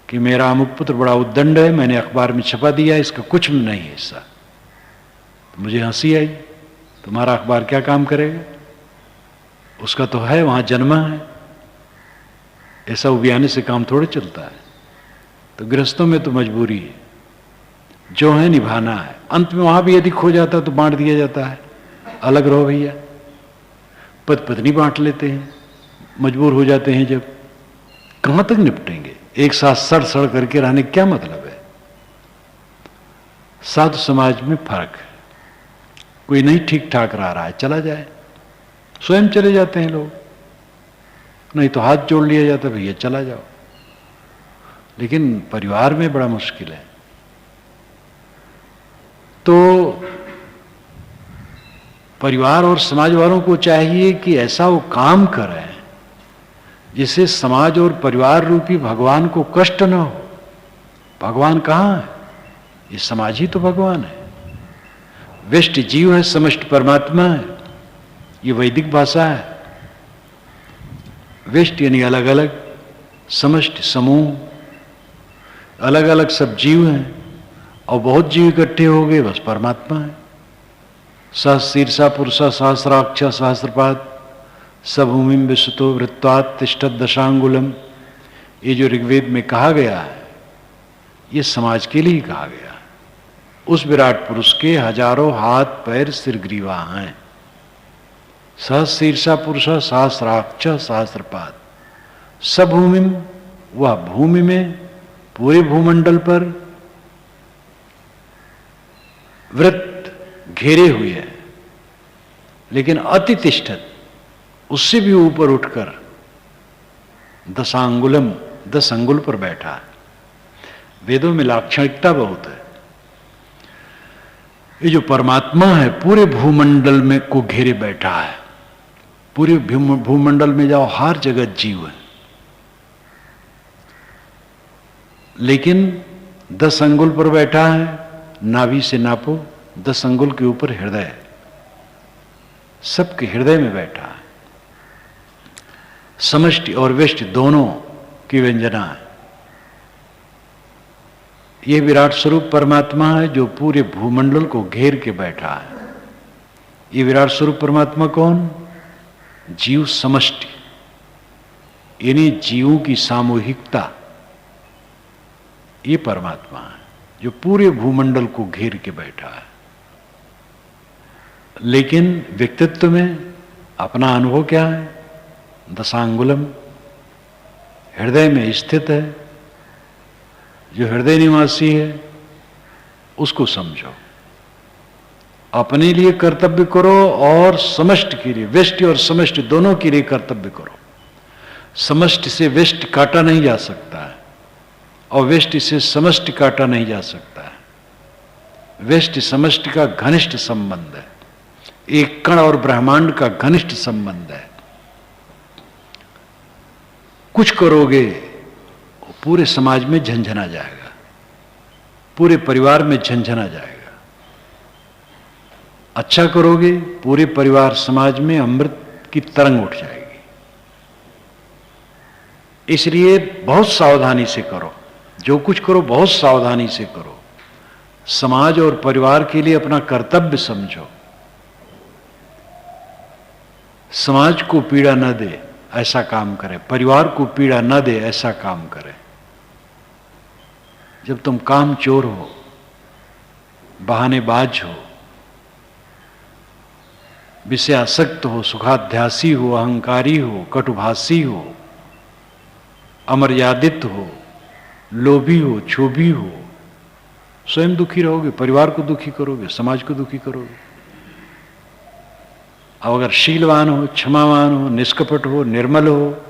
कि मेरा अमुक पुत्र बड़ा उद्दंड है, मैंने अखबार में छपा दिया, इसका कुछ भी नहीं है हिस्सा। तो मुझे हंसी आई, तुम्हारा अखबार क्या काम करेगा, उसका तो है, वहां जन्मा है, ऐसा उबियाने से काम थोड़े चलता है। तो गृहस्थों में तो मजबूरी है, जो है निभाना है। अंत में वहां भी यदि खो जाता तो बांट दिया जाता है, अलग रहो भैया, पति पत्नी बांट लेते हैं, मजबूर हो जाते हैं। जब कहां तक निपटेंगे, एक साथ सड़ सड़ करके रहने क्या मतलब है। साधु समाज में फर्क है, कोई नहीं ठीक ठाक रह रहा है, चला जाए, स्वयं चले जाते हैं लोग, नहीं तो हाथ जोड़ लिया जाता, भैया चला जाओ। लेकिन परिवार में बड़ा मुश्किल है। तो परिवार और समाज वालों को चाहिए कि ऐसा वो काम करें जिससे समाज और परिवार रूपी भगवान को कष्ट न हो। भगवान कहाँ है, ये समाज ही तो भगवान है। व्यष्टि जीव है, समष्टि परमात्मा है, ये वैदिक भाषा है। व्यष्टि यानी अलग अलग, समष्टि समूह, अलग अलग सब जीव हैं और बहुत जीव इकट्ठे हो गए, बस परमात्मा है। सहस्रीर्षा पुरुषा सहस्राक्ष सहस्रपाद सभूमि विश्वतो वृत्वात् तिष्ठत दशांगुलम, ये जो ऋग्वेद में कहा गया है, ये समाज के लिए ही कहा गया है। उस विराट पुरुष के हजारों हाथ पैर सिर ग्रीवा हैं। सहस्रीर्षा पुरुष सहस्राक्ष सहस्रपाद, सभूमि, वह भूमि में पूरे भूमंडल पर वृत्त घेरे हुए है, लेकिन अतितिष्ठत, उससे भी ऊपर उठकर दशांगुलम, 10 अंगुल पर बैठा है। वेदों में लाक्षणिकता बहुत है। ये जो परमात्मा है पूरे भूमंडल में को घेरे बैठा है। पूरे भूमंडल में जाओ, हर जगह जीव है, लेकिन 10 अंगुल पर बैठा है। नाभि से नापो, 10 अंगुल के ऊपर हृदय है, सबके हृदय में बैठा है। समष्टि और व्यष्टि दोनों की व्यंजना है। यह विराट स्वरूप परमात्मा है जो पूरे भूमंडल को घेर के बैठा है। ये विराट स्वरूप परमात्मा कौन? जीव समष्टि। यानी जीवों की सामूहिकता, ये परमात्मा है जो पूरे भूमंडल को घेर के बैठा है। लेकिन व्यक्तित्व में अपना अनुभव क्या है? दशांगुलम, हृदय में स्थित है। जो हृदय निवासी है उसको समझो, अपने लिए कर्तव्य करो और समष्टि के लिए, व्यष्टि और समष्टि दोनों के लिए कर्तव्य करो। समष्टि से व्यष्टि काटा नहीं जा सकता है और व्यष्टि से समष्टि काटा नहीं जा सकता है। व्यष्टि समष्टि का घनिष्ठ संबंध है, एक कण और ब्रह्मांड का घनिष्ठ संबंध है। कुछ करोगे पूरे समाज में झंझना जाएगा, पूरे परिवार में झंझना जाएगा। अच्छा करोगे पूरे परिवार समाज में अमृत की तरंग उठ जाएगी। इसलिए बहुत सावधानी से करो, जो कुछ करो बहुत सावधानी से करो। समाज और परिवार के लिए अपना कर्तव्य समझो। समाज को पीड़ा न दे ऐसा काम करे, परिवार को पीड़ा न दे ऐसा काम करे। जब तुम काम चोर हो, बहानेबाज हो, विषयासक्त हो, सुखाध्यासी हो, अहंकारी हो, कटुभाषी हो, अमर्यादित हो, लोभी हो, क्षोभी हो, स्वयं दुखी रहोगे, परिवार को दुखी करोगे, समाज को दुखी करोगे। अब अगर शीलवान हो, क्षमावान हो, निष्कपट हो, निर्मल हो,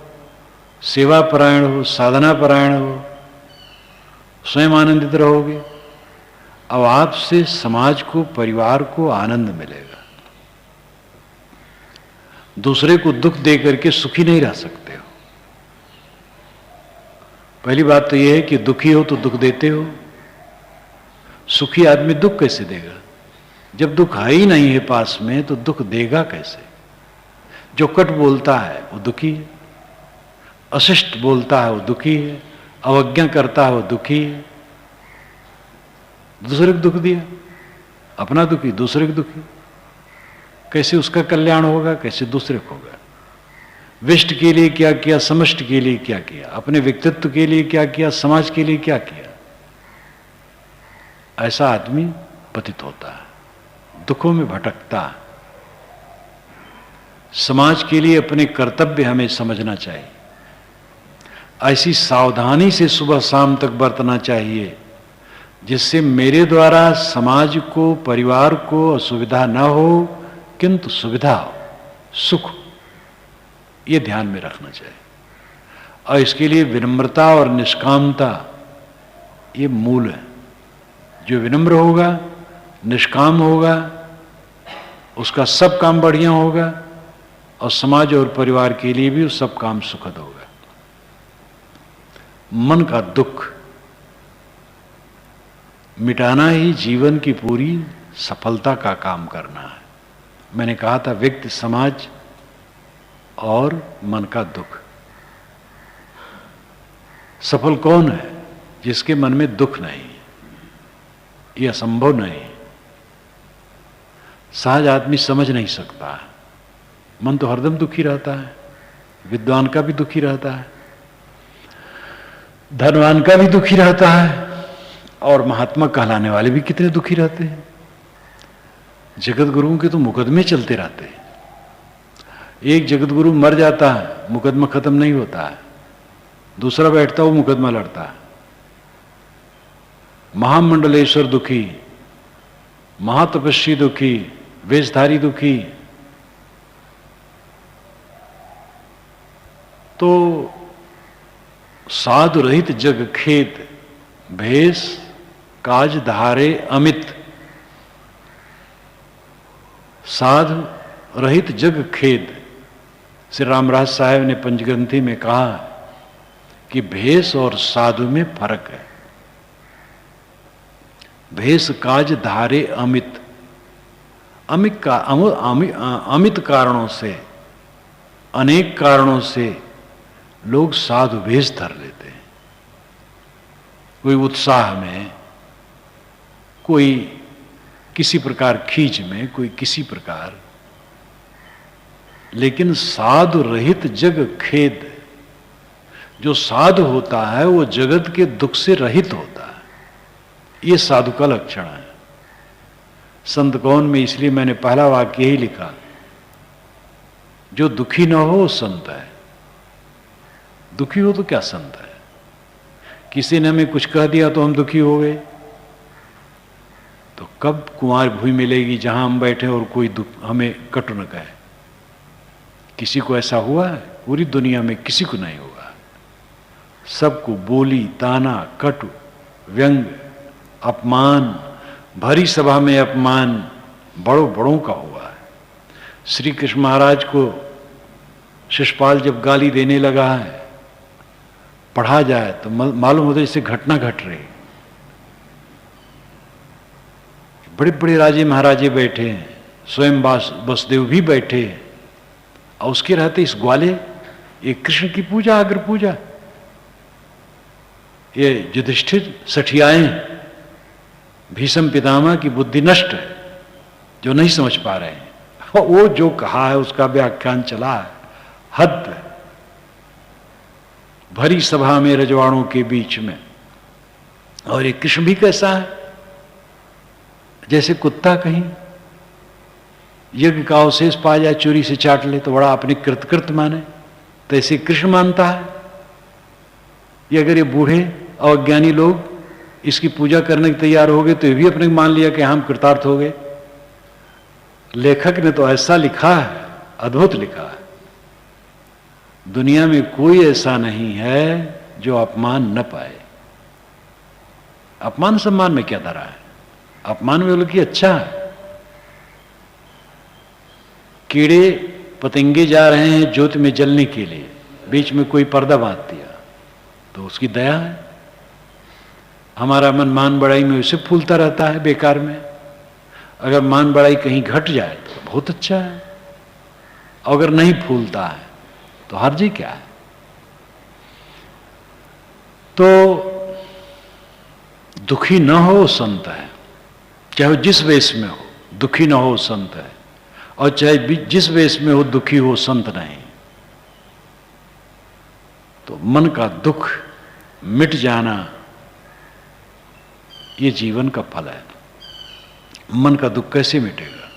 सेवापरायण हो, साधनापरायण हो, स्वयं आनंदित रहोगे। अब आपसे समाज को, परिवार को आनंद मिलेगा। दूसरे को दुख दे करके सुखी नहीं रह सकते हो। पहली बात तो यह है कि दुखी हो तो दुख देते हो। सुखी आदमी दुख कैसे देगा? जब दुख है ही नहीं है पास में तो दुख देगा कैसे? जो कट बोलता है वो दुखी है, अशिष्ट बोलता है वो दुखी है, अवज्ञा करता है वो दुखी है। दूसरे को दुख दिया, अपना दुखी, दूसरे को दुखी। कैसे उसका कल्याण होगा, कैसे दूसरे को होगा? विष्ट के लिए क्या किया, समष्टि के लिए क्या किया, अपने व्यक्तित्व के लिए क्या किया, समाज के लिए क्या किया। ऐसा आदमी पतित होता है, दुखों में भटकता है। समाज के लिए अपने कर्तव्य हमें समझना चाहिए। ऐसी सावधानी से सुबह शाम तक बरतना चाहिए जिससे मेरे द्वारा समाज को, परिवार को असुविधा न हो, किंतु सुविधा हो, सुख, ये ध्यान में रखना चाहिए। और इसके लिए विनम्रता और निष्कामता ये मूल है। जो विनम्र होगा, निष्काम होगा, उसका सब काम बढ़िया होगा और समाज और परिवार के लिए भी सब काम सुखद होगा। मन का दुख मिटाना ही जीवन की पूरी सफलता का काम करना है। मैंने कहा था व्यक्ति, समाज और मन का दुख। सफल कौन है? जिसके मन में दुख नहीं, यह असंभव नहीं। सहज आदमी समझ नहीं सकता। मन तो हरदम दुखी रहता है, विद्वान का भी दुखी रहता है, धनवान का भी दुखी रहता है, और महात्मा कहलाने वाले भी कितने दुखी रहते हैं। जगत गुरुओं के तो मुकदमे चलते रहते हैं। एक जगत गुरु मर जाता है, मुकदमा खत्म नहीं होता है, दूसरा बैठता वो मुकदमा लड़ता है। महामंडलेश्वर दुखी, महातपस्वी दुखी, वेशधारी दुखी। तो साधु रहित जग खेद, भेष काज धारे अमित। साधु रहित जग खेद। श्री रामराज साहब ने पंचग्रंथी में कहा कि भेष और साधु में फर्क है। भेष काज धारे अमित। अमित कारणों से, अनेक कारणों से लोग साधु भेष धर लेते हैं। कोई उत्साह में, कोई किसी प्रकार खींच में, कोई किसी प्रकार। लेकिन साधु रहित जग खेद, जो साधु होता है वो जगत के दुख से रहित होता है। ये साधु का लक्षण है। संत कौन में इसलिए मैंने पहला वाक्य ही लिखा, जो दुखी न हो वो संत है। दुखी हो तो क्या संत है? किसी ने हमें कुछ कह दिया तो हम दुखी हो गए, तो कब कुमार भूमि मिलेगी जहां हम बैठे और कोई हमें कटु न कहे? किसी को ऐसा हुआ है? पूरी दुनिया में किसी को नहीं हुआ। सबको बोली, ताना, कटु, व्यंग, अपमान, भरी सभा में अपमान बड़ों बड़ों का हुआ है। श्री कृष्ण महाराज को शिषपाल जब गाली देने लगा है, पढ़ा जाए तो मालूम होता है इससे घटना घट रही। बड़े बड़े राजे महाराजे बैठे हैं, स्वयं वसुदेव भी बैठे हैं, और उसके रहते इस ग्वाले ये कृष्ण की पूजा, अग्र पूजा, ये युधिष्ठिर सठियाए भीष्म पितामह की बुद्धि नष्ट है, जो नहीं समझ पा रहे हैं। वो जो कहा है उसका व्याख्यान चला है, हद है। भरी सभा में रजवाड़ों के बीच में, और ये कृष्ण भी कैसा है, जैसे कुत्ता कहीं यज्ञ का अवशेष पा जाए चोरी से चाट ले तो बड़ा अपने कृतकृत माने, तो ऐसे कृष्ण मानता है। ये अगर ये बूढ़े और अज्ञानी लोग इसकी पूजा करने के तैयार हो गए तो ये भी अपने मान लिया कि हम कृतार्थ हो गए। लेखक ने तो ऐसा लिखा है, अद्भुत लिखा है, दुनिया में कोई ऐसा नहीं है जो अपमान न पाए। अपमान सम्मान में क्या धरा है? अपमान में बोलो कि अच्छा है। कीड़े पतंगे जा रहे हैं ज्योति में जलने के लिए, बीच में कोई पर्दा बांध दिया तो उसकी दया है। हमारा मन मान बढ़ाई में उसे फूलता रहता है बेकार में। अगर मान बढ़ाई कहीं घट जाए तो बहुत अच्छा है, अगर नहीं फूलता है तो हर्जी क्या है? तो दुखी न हो संत है, चाहे वो जिस वेश में हो, दुखी न हो संत है, और चाहे जिस वेश में हो दुखी हो संत नहीं। तो मन का दुख मिट जाना ये जीवन का फल है। मन का दुख कैसे मिटेगा?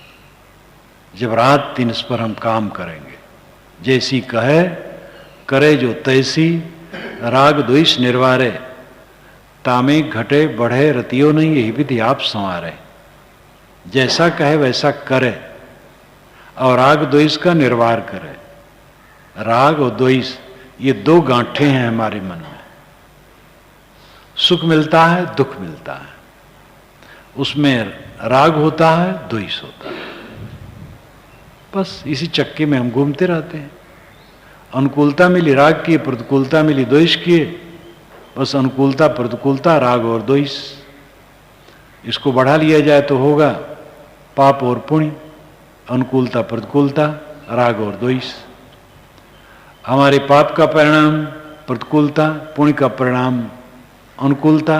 जब रात दिन इस पर हम काम करेंगे। जैसी कहे करे जो तैसी, राग द्वेष निर्वारे, तामे घटे बढ़े रतियो नहीं, यही विधि आप संवारे। जैसा कहे वैसा करे और राग द्वेष का निर्वार करे। राग और द्वेष ये दो गांठें हैं हमारे मन में। सुख मिलता है, दुख मिलता है, उसमें राग होता है, द्वेष होता है। बस इसी चक्के में हम घूमते रहते हैं। अनुकूलता मिली राग की, प्रतिकूलता मिली द्वेष की। बस अनुकूलता प्रतिकूलता, राग और द्वेष, इसको बढ़ा लिया जाए तो होगा पाप और पुण्य, अनुकूलता प्रतिकूलता, राग और द्वेष। हमारे पाप का परिणाम प्रतिकूलता, पुण्य का परिणाम अनुकूलता,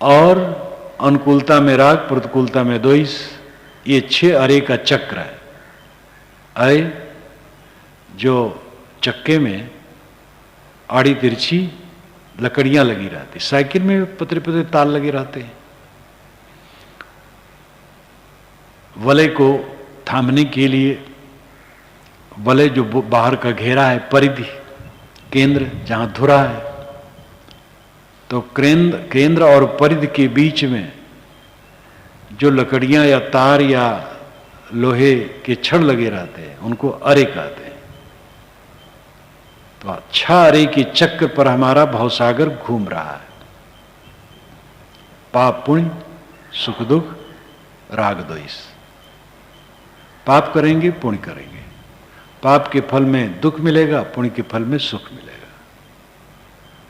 और अनुकूलता में राग, प्रतिकूलता में द्वेष। ये 6 अरे का चक्र है। अरे जो चक्के में आड़ी तिरछी लकड़ियां लगी रहती, साइकिल में पतले पतले तार लगे रहते हैं। वलय को थामने के लिए वलय जो बाहर का घेरा है, परिधि, केंद्र जहां धुरा है, तो केंद्र और परिधि के बीच में जो लकड़ियां या तार या लोहे के छड़ लगे रहते हैं उनको अरे कहते हैं। तो 6 अरे के चक्र पर हमारा भवसागर घूम रहा है। पाप पुण्य, सुख दुख, राग द्वेष। पाप करेंगे, पुण्य करेंगे, पाप के फल में दुख मिलेगा, पुण्य के फल में सुख मिलेगा।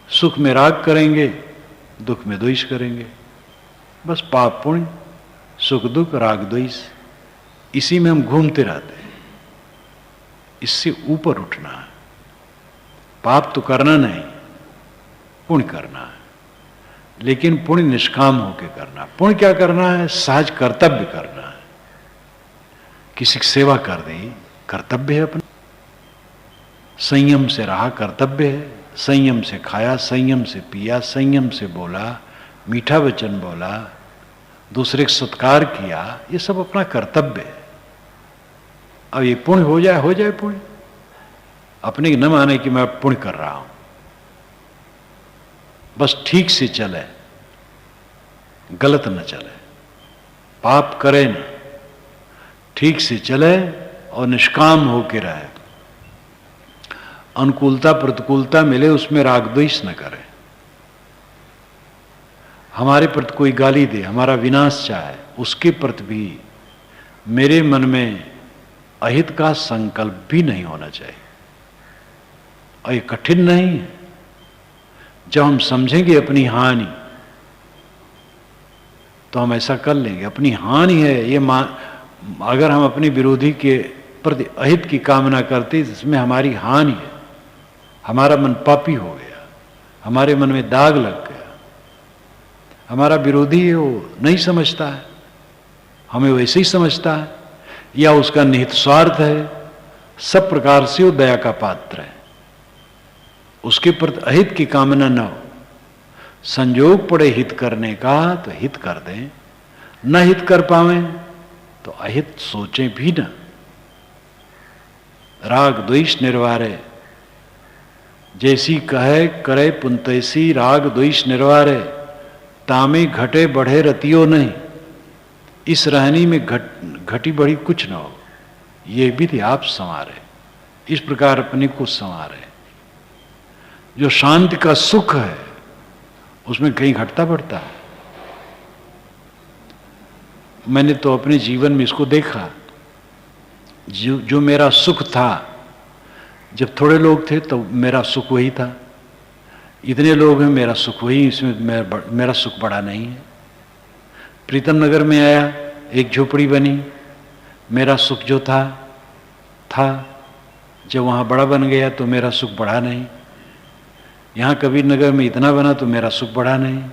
सुख में राग करेंगे, दुख में द्वेष करेंगे। बस पाप पुण्य, सुख दुख, राग द्वेष, इसी में हम घूमते रहते हैं। इससे ऊपर उठना है। पाप तो करना नहीं, पुण्य करना है, लेकिन पुण्य निष्काम होकर करना। पुण्य क्या करना है? सहज कर्तव्य करना है। किसी की सेवा कर दी, कर्तव्य है अपना। संयम से रहा कर्तव्य है, संयम से खाया, संयम से पिया, संयम से बोला, मीठा वचन बोला, दूसरे का सत्कार किया, ये सब अपना कर्तव्य है। अब ये पुण्य हो जाए पुण्य, अपने न माने कि मैं पुण्य कर रहा हूं, बस ठीक से चले, गलत न चले, पाप करे न, ठीक से चले और निष्काम होके रहे। अनुकूलता प्रतिकूलता मिले उसमें राग द्वेष न करे। हमारे प्रति कोई गाली दे, हमारा विनाश चाहे, उसके प्रति भी मेरे मन में अहित का संकल्प भी नहीं होना चाहिए। और ये कठिन नहीं है। जब हम समझेंगे अपनी हानि तो हम ऐसा कर लेंगे। अपनी हानि है ये अगर हम अपने विरोधी के प्रति अहित की कामना करते इसमें हमारी हानि है, हमारा मन पापी हो गया, हमारे मन में दाग लग गया। हमारा विरोधी है वो नहीं समझता है, हमें वैसे ही समझता है, या उसका निहित स्वार्थ है, सब प्रकार से वो दया का पात्र है। उसके प्रति अहित की कामना न हो। संयोग पड़े हित करने का तो हित कर दें, न हित कर पावे तो अहित सोचें भी न। राग द्वेष निर्वारे, जैसी कहे करे पुंतैसी राग द्वेष निर्वारे, तामे घटे बढ़े रतियो नहीं। इस रहनी में घटी बढ़ी कुछ न हो, ये विधि आप संवारे। इस प्रकार अपने को संवारे। जो शांति का सुख है उसमें कहीं घटता बढ़ता है। मैंने तो अपने जीवन में इसको देखा। जो मेरा सुख था, जब थोड़े लोग थे तो मेरा सुख वही था, इतने लोग हैं मेरा सुख वही, इसमें मेरा सुख बड़ा नहीं है। प्रीतम नगर में आया, एक झोपड़ी बनी, मेरा सुख जो था जब वहाँ बड़ा बन गया तो मेरा सुख बढ़ा नहीं। यहाँ कबीर नगर में इतना बना तो मेरा सुख बढ़ा नहीं।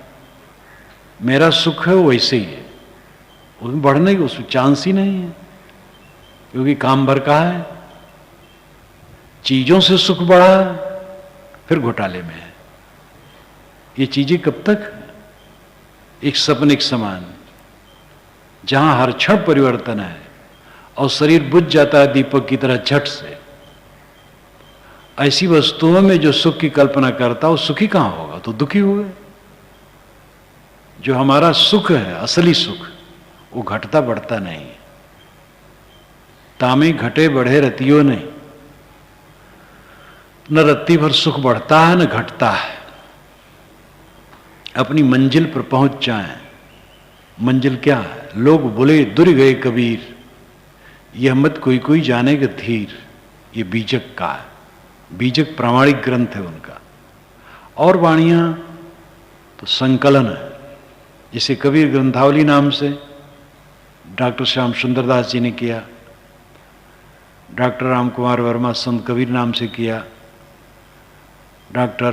मेरा सुख है वैसे ही है, उसमें बढ़ने की उसमें चांस ही नहीं है, क्योंकि काम भर का है। चीजों से सुख बढ़ा फिर घोटाले में है। ये चीजें कब तक? एक सपने के समान, जहां हर क्षण परिवर्तन है और शरीर बुझ जाता है दीपक की तरह झट से। ऐसी वस्तुओं में जो सुख की कल्पना करता वो सुखी कहां होगा, तो दुखी हुए। जो हमारा सुख है, असली सुख, वो घटता बढ़ता नहीं। तामे घटे बढ़े रतियों नहीं। न रत्ती भर सुख बढ़ता है न घटता है। अपनी मंजिल पर पहुंच जाएं। मंजिल क्या है? लोग बोले दुर गए कबीर, यह मत कोई कोई जानेगा धीर। ये बीजक का है, बीजक प्रामाणिक ग्रंथ है उनका। और वाणियां तो संकलन है। जिसे कबीर ग्रंथावली नाम से डॉक्टर श्याम सुंदरदास जी ने किया, डॉक्टर राम कुमार वर्मा संत कबीर नाम से किया, डॉक्टर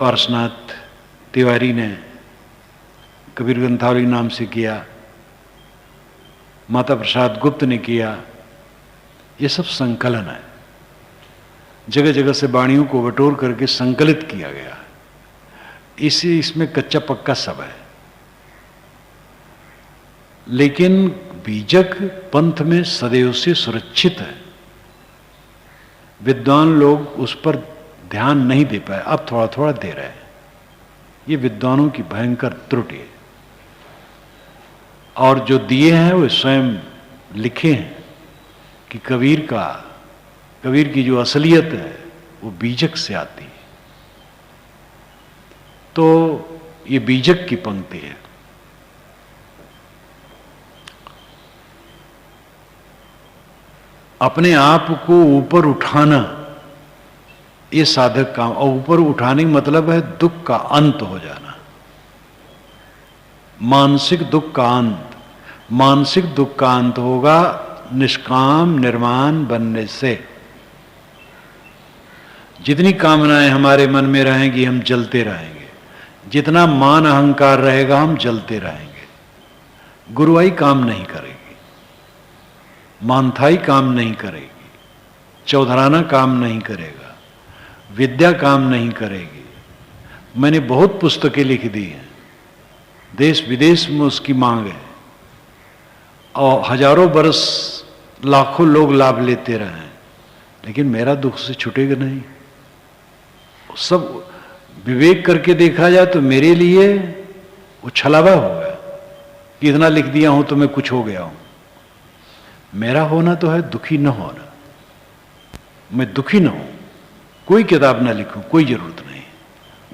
पार्शनाथ तिवारी ने कबीर ग्रंथावली नाम से किया, माता प्रसाद गुप्त ने किया। ये सब संकलन है। जगह जगह से वाणियों को बटोर करके संकलित किया गया है। इसमें कच्चा पक्का सब है। लेकिन बीजक पंथ में सदैव से सुरक्षित है। विद्वान लोग उस पर ध्यान नहीं दे पाए, अब थोड़ा थोड़ा दे रहे हैं। ये विद्वानों की भयंकर त्रुटि है। और जो दिए हैं वो स्वयं लिखे हैं कि कबीर की जो असलियत है वो बीजक से आती है। तो ये बीजक की पंक्ति है। अपने आप को ऊपर उठाना ये साधक काम। और ऊपर उठाने का मतलब है दुख का अंत हो जाना, मानसिक दुख का अंत। मानसिक दुख का अंत होगा निष्काम निर्माण बनने से। जितनी कामनाएं हमारे मन में रहेंगी हम जलते रहेंगे, जितना मान अहंकार रहेगा हम जलते रहेंगे। गुरुआई काम नहीं करेगी, मानथाई काम नहीं करेगी, चौधराना काम नहीं करेगा, विद्या काम नहीं करेगी। मैंने बहुत पुस्तकें लिख दी हैं, देश विदेश में उसकी मांग है, और हजारों बरस लाखों लोग लाभ लेते रहे हैं, लेकिन मेरा दुख से छूटेगा नहीं। सब विवेक करके देखा जाए तो मेरे लिए वो छलावा होगा कि इतना लिख दिया हूं तो मैं कुछ हो गया हूं। मेरा होना तो है दुखी न होना। मैं दुखी न हूं, कोई किताब ना लिखूं, कोई जरूरत नहीं,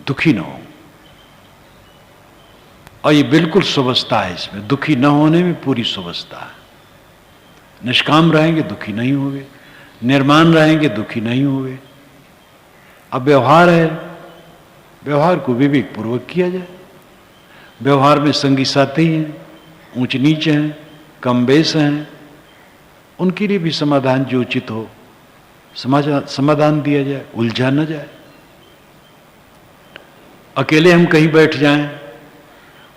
दुखी न हूं। और ये बिल्कुल सुवस्था है, इसमें दुखी न होने में पूरी सुवस्था है। निष्काम रहेंगे दुखी नहीं होंगे, निर्माण रहेंगे दुखी नहीं होंगे। अब व्यवहार है, व्यवहार को विवेक पूर्वक किया जाए। व्यवहार में संगी साथी हैं, ऊंच नीच हैं, कम बेस हैं, उनके लिए भी समाधान जो उचित हो समाधान दिया जाए, उलझा न जाए। अकेले हम कहीं बैठ जाएं,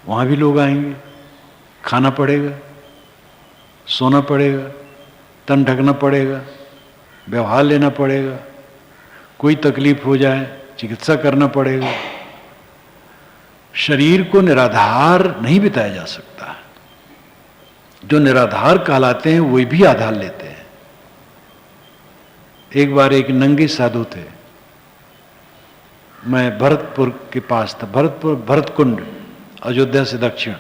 वहां भी लोग आएंगे, खाना पड़ेगा, सोना पड़ेगा, तन ढकना पड़ेगा, व्यवहार लेना पड़ेगा, कोई तकलीफ हो जाए चिकित्सा करना पड़ेगा। शरीर को निराधार नहीं बिताया जा सकता। जो निराधार कहलाते हैं वही भी आधार लेते हैं। एक बार एक नंगे साधु थे, मैं भरतपुर के पास था, भरतकुंड, अयोध्या से दक्षिण।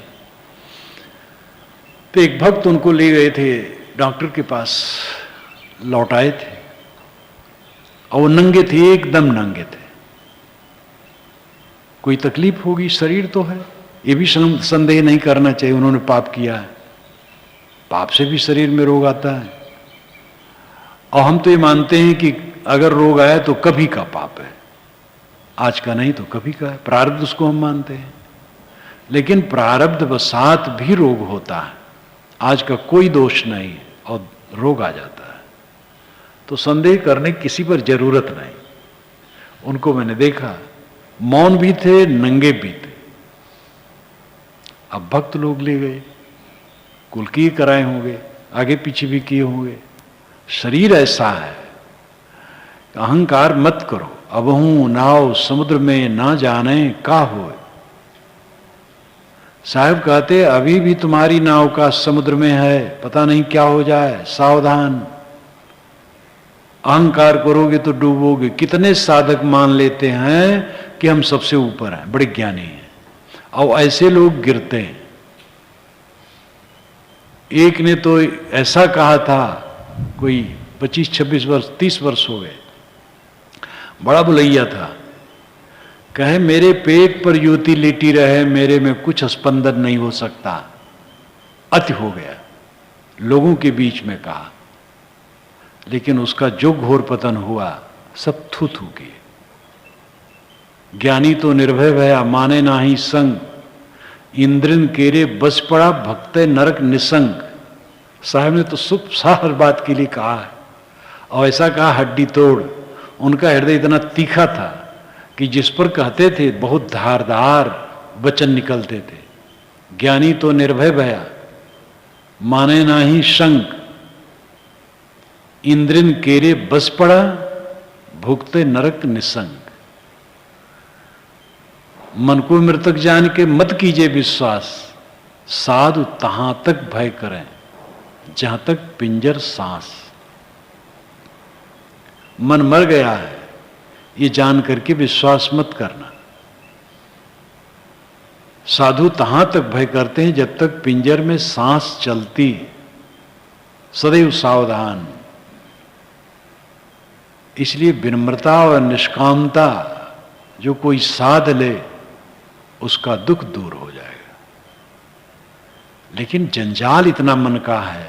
तो एक भक्त उनको ले गए थे डॉक्टर के पास, लौटाए थे, और वो नंगे थे, एकदम नंगे थे। कोई तकलीफ होगी, शरीर तो है, ये भी संदेह नहीं करना चाहिए उन्होंने पाप किया है। पाप से भी शरीर में रोग आता है, और हम तो ये मानते हैं कि अगर रोग आया तो कभी का पाप है, आज का नहीं तो कभी का है, प्रारब्ध उसको हम मानते हैं। लेकिन प्रारब्ध वसात भी रोग होता है, आज का कोई दोष नहीं और रोग आ जाता है, तो संदेह करने किसी पर जरूरत नहीं। उनको मैंने देखा, मौन भी थे, नंगे भी थे। अब भक्त लोग ले गए, कुल किए कराए होंगे, आगे पीछे भी किए होंगे। शरीर ऐसा है, अहंकार मत करो, अब हूं नाव समुद्र में ना जाने का हो। साहब कहते अभी भी तुम्हारी नाव का समुद्र में है, पता नहीं क्या हो जाए, सावधान। अहंकार करोगे तो डूबोगे। कितने साधक मान लेते हैं कि हम सबसे ऊपर हैं, बड़े ज्ञानी हैं, और ऐसे लोग गिरते हैं। एक ने तो ऐसा कहा था, कोई 25-26 वर्ष 30 वर्ष हो गए, बड़ा बुलैया था, कहे मेरे पेट पर युवती लेटी रहे, मेरे में कुछ स्पंदन नहीं हो सकता। अति हो गया, लोगों के बीच में कहा, लेकिन उसका जो घोर पतन हुआ, सब थू थू किए। ज्ञानी तो निर्भय भया, माने नाही संग, इंद्रिन केरे बस पड़ा, भक्ते नरक निसंग। साहब ने तो सुप हर बात के लिए कहा है, और ऐसा कहा हड्डी तोड़। उनका हृदय इतना तीखा था कि जिस पर कहते थे बहुत धारदार वचन निकलते थे। ज्ञानी तो निर्भय भया, माने नाही शंक, इंद्रिन केरे बस पड़ा, भुगते नरक निसंग। मन को मृतक जान के मत कीजिए विश्वास, साधु तहां तक भय करें जहां तक पिंजर सांस। मन मर गया है ये जान करके विश्वास मत करना। साधु तहां तक भय करते हैं जब तक पिंजर में सांस चलती, सदैव सावधान। इसलिए विनम्रता और निष्कामता जो कोई साध ले, उसका दुख दूर हो जाएगा। लेकिन जंजाल इतना मन का है,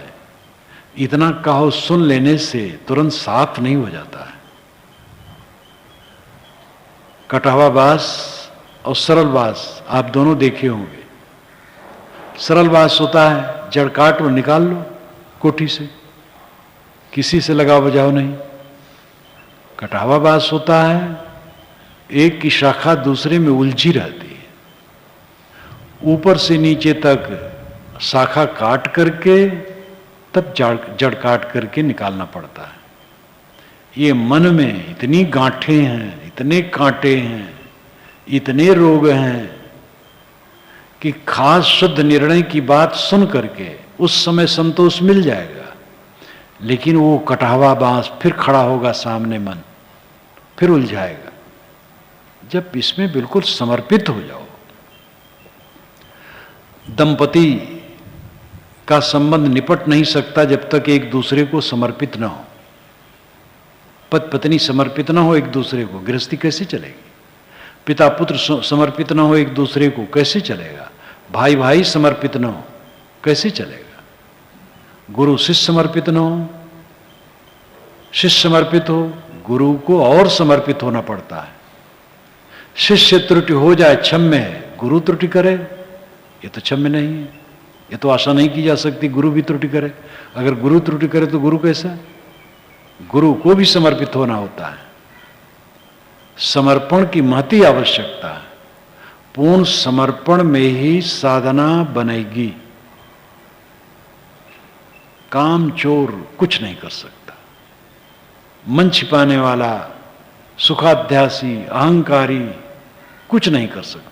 इतना कहो सुन लेने से तुरंत साफ नहीं हो जाता है। कटहवाबास और सरलबास आप दोनों देखे होंगे। सरलबास होता है जड़ काट और निकाल लो कोठी से, किसी से लगाव बजाव नहीं। कटहवाबास होता है एक की शाखा दूसरे में उलझी रहती है, ऊपर से नीचे तक शाखा काट करके तब जड़ काट करके निकालना पड़ता है। ये मन में इतनी गांठें हैं, इतने कांटे हैं, इतने रोग हैं कि खास शुद्ध निर्णय की बात सुन करके उस समय संतोष मिल जाएगा, लेकिन वो कटावा बांस फिर खड़ा होगा सामने, मन फिर उलझाएगा। जब इसमें बिल्कुल समर्पित हो जाओ, दंपति का संबंध निपट नहीं सकता जब तक एक दूसरे को समर्पित ना हो। पति पत्नी समर्पित ना हो एक दूसरे को, गृहस्थी कैसे चलेगी? पिता पुत्र समर्पित ना हो एक दूसरे को, कैसे चलेगा? भाई भाई समर्पित ना हो, कैसे चलेगा? गुरु शिष्य समर्पित ना हो, शिष्य समर्पित हो, गुरु को और समर्पित होना पड़ता है। शिष्य त्रुटि हो जाए क्षम्य है, गुरु त्रुटि करे ये तो क्षम्य नहीं है। ये तो आशा नहीं की जा सकती गुरु भी त्रुटि करे। अगर गुरु त्रुटि करे तो गुरु कैसा? गुरु को भी समर्पित होना होता है। समर्पण की महती आवश्यकता है। पूर्ण समर्पण में ही साधना बनेगी। काम चोर कुछ नहीं कर सकता। मन छिपाने वाला, सुखाध्यासी, अहंकारी कुछ नहीं कर सकता।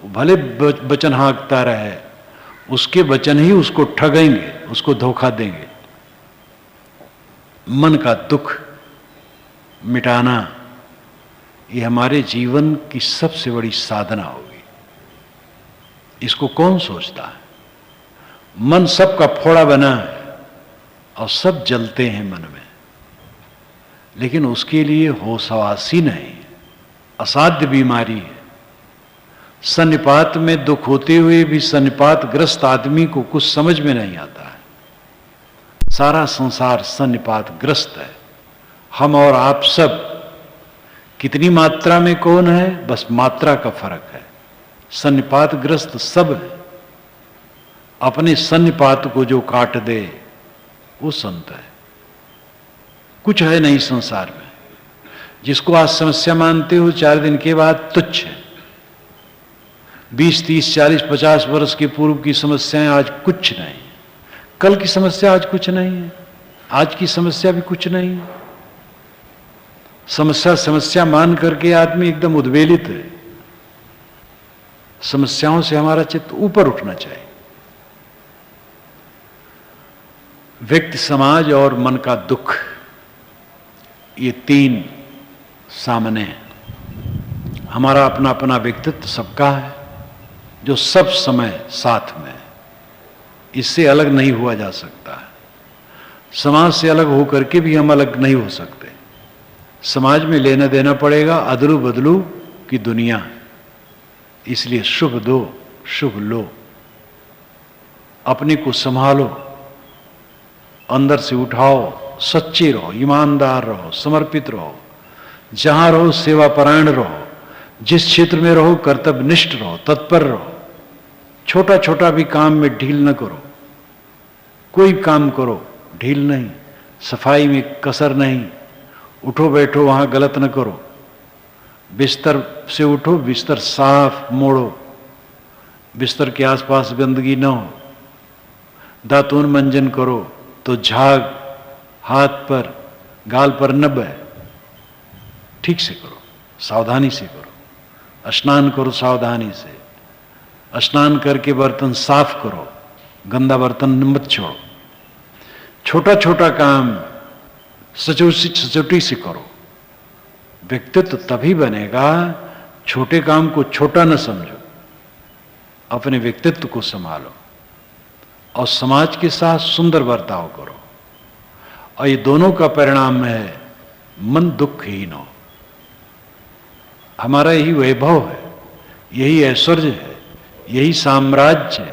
वो भले वचन हाँकता रहे, उसके वचन ही उसको ठगेंगे, उसको धोखा देंगे। मन का दुख मिटाना ये हमारे जीवन की सबसे बड़ी साधना होगी। इसको कौन सोचता है? मन सबका फोड़ा बना है और सब जलते हैं मन में, लेकिन उसके लिए होशवासी नहीं, असाध्य बीमारी है। सन्निपात में दुख होते हुए भी सन्निपात ग्रस्त आदमी को कुछ समझ में नहीं आता है। सारा संसार सन्निपात ग्रस्त है। हम और आप सब कितनी मात्रा में कौन है, बस मात्रा का फर्क है। सन्निपात ग्रस्त सब है। अपने सन्निपात को जो काट दे वो संत है। कुछ है नहीं संसार में। जिसको आज समस्या मानते हो 4 दिन के बाद तुच्छ है। 20, 30, 40, 50 वर्ष के पूर्व की समस्याएं आज कुछ नहीं। कल की समस्या आज कुछ नहीं है। आज की समस्या भी कुछ नहीं है। समस्या मान करके आदमी एकदम उद्वेलित है। समस्याओं से हमारा चित्त ऊपर उठना चाहिए। व्यक्ति, समाज और मन का दुख, ये 3 सामने हैं। हमारा अपना अपना व्यक्तित्व सबका है जो सब समय साथ में है। इससे अलग नहीं हुआ जा सकता है। समाज से अलग होकर के भी हम अलग नहीं हो सकते। समाज में लेना देना पड़ेगा, अदलू बदलू की दुनिया। इसलिए शुभ दो शुभ लो, अपने को संभालो, अंदर से उठाओ, सच्चे रहो, ईमानदार रहो, समर्पित रहो। जहां रहो सेवापरायण रहो। जिस क्षेत्र में रहो कर्तव्यनिष्ठ रहो, तत्पर रहो। छोटा छोटा भी काम में ढील न करो। कोई काम करो ढील नहीं, सफाई में कसर नहीं। उठो बैठो वहां गलत न करो। बिस्तर से उठो, बिस्तर साफ मोड़ो, बिस्तर के आसपास गंदगी न हो। दातून मंजन करो तो झाग हाथ पर गाल पर न बहे। ठीक से करो, सावधानी से करो। स्नान करो सावधानी से। स्नान करके बर्तन साफ करो, गंदा बर्तन मत छोड़ो। छोटा छोटा काम सचोटी से करो। व्यक्तित्व तभी बनेगा, छोटे काम को छोटा न समझो। अपने व्यक्तित्व को संभालो और समाज के साथ सुंदर बर्ताव करो। और ये दोनों का परिणाम है मन दुखहीन हो। हमारा यही वैभव है, यही ऐश्वर्य है, यही साम्राज्य है,